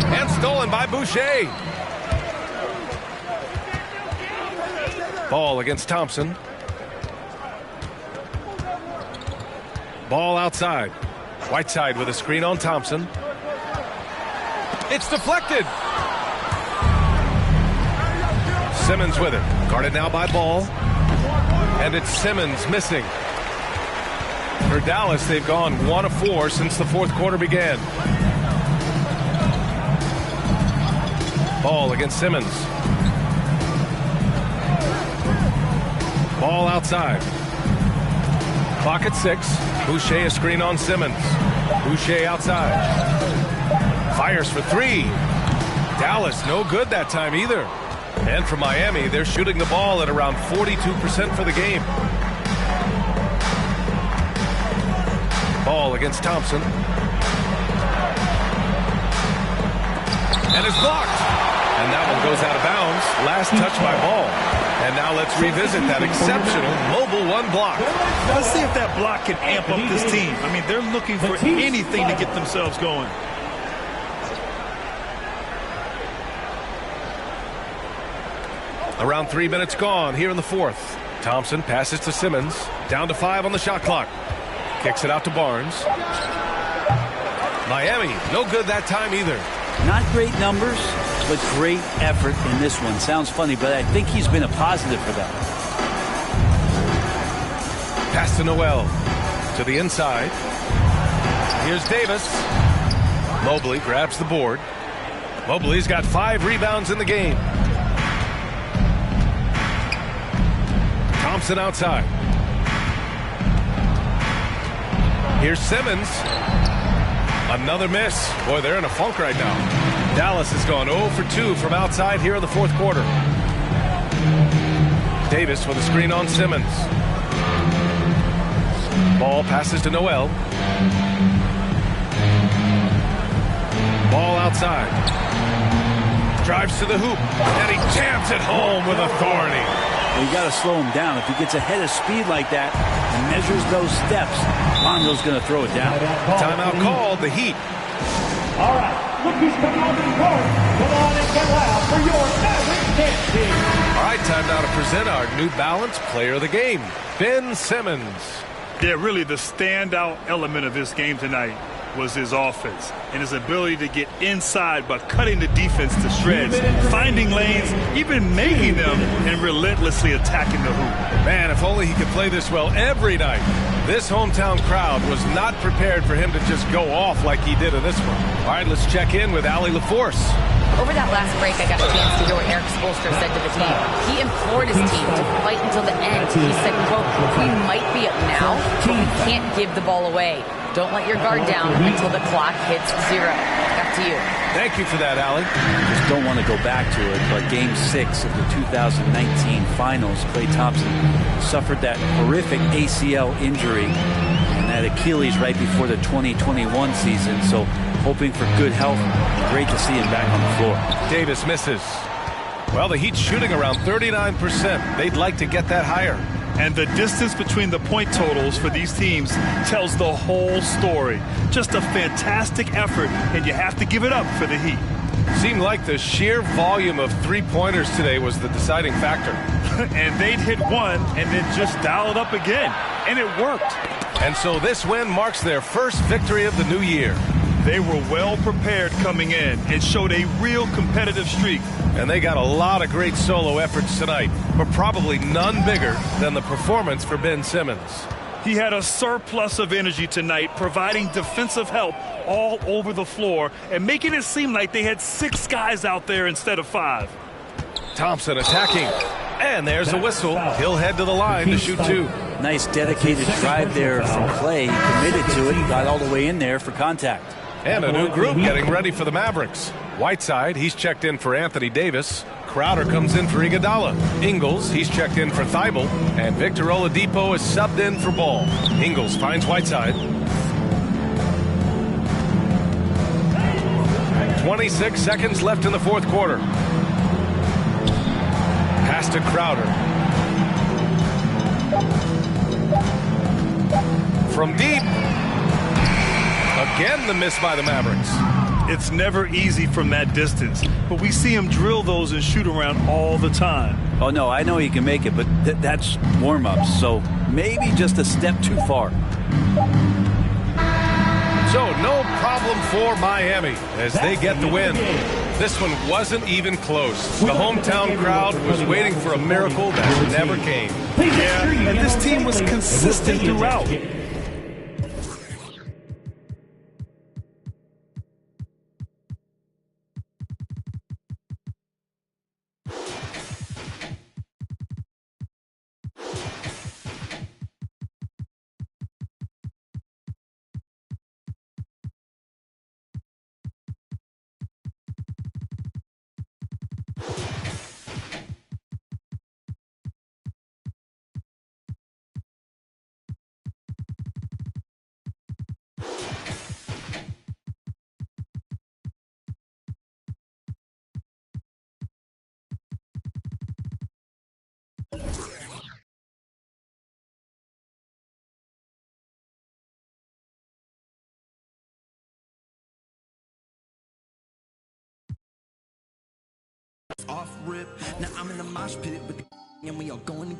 And stolen by Boucher. Ball against Thompson. Ball outside. Whiteside with a screen on Thompson. It's deflected. Simmons with it. Guarded now by Ball. And it's Simmons missing. For Dallas, they've gone 1 of 4 since the fourth quarter began. Ball against Simmons. Ball outside. Clock at 6. Boucher a screen on Simmons. Boucher outside. Fires for 3. Dallas no good that time either. And for Miami, they're shooting the ball at around 42% for the game. Ball against Thompson. And it's blocked. And that one goes out of bounds. Last touch by Ball. And now let's revisit that exceptional mobile 1 block. Let's see if that block can amp up this team. I mean, they're looking for anything to get themselves going. Around 3 minutes gone here in the fourth. Thompson passes to Simmons. Down to 5 on the shot clock. Kicks it out to Barnes. Miami, no good that time either. Not great numbers, but great effort in this one. Sounds funny, but I think he's been a positive for them. Pass to Noel. To the inside. Here's Davis. Mobley grabs the board. Mobley's got 5 rebounds in the game. Thompson outside. Here's Simmons. Another miss. Boy, they're in a funk right now. Dallas has gone 0 for 2 from outside here in the fourth quarter. Davis with a screen on Simmons. Ball passes to Noel. Ball outside. Drives to the hoop. And he jams it home with authority. Well, you got to slow him down. If he gets ahead of speed like that and measures those steps, Lonzo's going to throw it down. Timeout called, the Heat. All right, rookies coming out to the court. Come on and get loud for your Mavericks dance team. All right, time now to present our New Balance player of the game, Ben Simmons. Yeah, really the standout element of this game tonight was his offense and his ability to get inside by cutting the defense to shreds, finding lanes, even making them, and relentlessly attacking the hoop. Man, if only he could play this well every night. This hometown crowd was not prepared for him to just go off like he did in this one. All right, let's check in with Allie LaForce. Over that last break, I got a chance to hear what Eric Spoelstra said to the team. He implored his team to fight until the end. He said, quote, "We might be up now, but we can't give the ball away. Don't let your guard down until the clock hits 0. Back to you." Thank you for that, Allie. Just don't want to go back to it, but Game 6 of the 2019 Finals, Klay Thompson suffered that horrific ACL injury and that Achilles right before the 2021 season. So hoping for good health. Great to see him back on the floor. Davis misses. Well, the Heat's shooting around 39%. They'd like to get that higher. And the distance between the point totals for these teams tells the whole story. Just a fantastic effort, and you have to give it up for the Heat. Seemed like the sheer volume of three-pointers today was the deciding factor. And they'd hit one and then just dial it up again. And it worked. And so this win marks their first victory of the new year. They were well prepared coming in and showed a real competitive streak. And they got a lot of great solo efforts tonight, but probably none bigger than the performance for Ben Simmons. He had a surplus of energy tonight, providing defensive help all over the floor and making it seem like they had 6 guys out there instead of 5. Thompson attacking. And there's a whistle. He'll head to the line to shoot 2. Nice dedicated drive there from Klay. He committed to it. He got all the way in there for contact. And a new group getting ready for the Mavericks. Whiteside, he's checked in for Anthony Davis. Crowder comes in for Iguodala. Ingles, he's checked in for Thibault. And Victor Oladipo is subbed in for Ball. Ingles finds Whiteside. 26 seconds left in the fourth quarter. Pass to Crowder. From deep. Again, the miss by the Mavericks. It's never easy from that distance, but we see him drill those and shoot around all the time. Oh, no, I know he can make it, but that's warm-ups, so maybe just a step too far. So, no problem for Miami as they get the win. This one wasn't even close. The hometown crowd was waiting for a miracle that never came. Yeah, and this team was consistent throughout. Off rip, now I'm in the mosh pit with the and we all going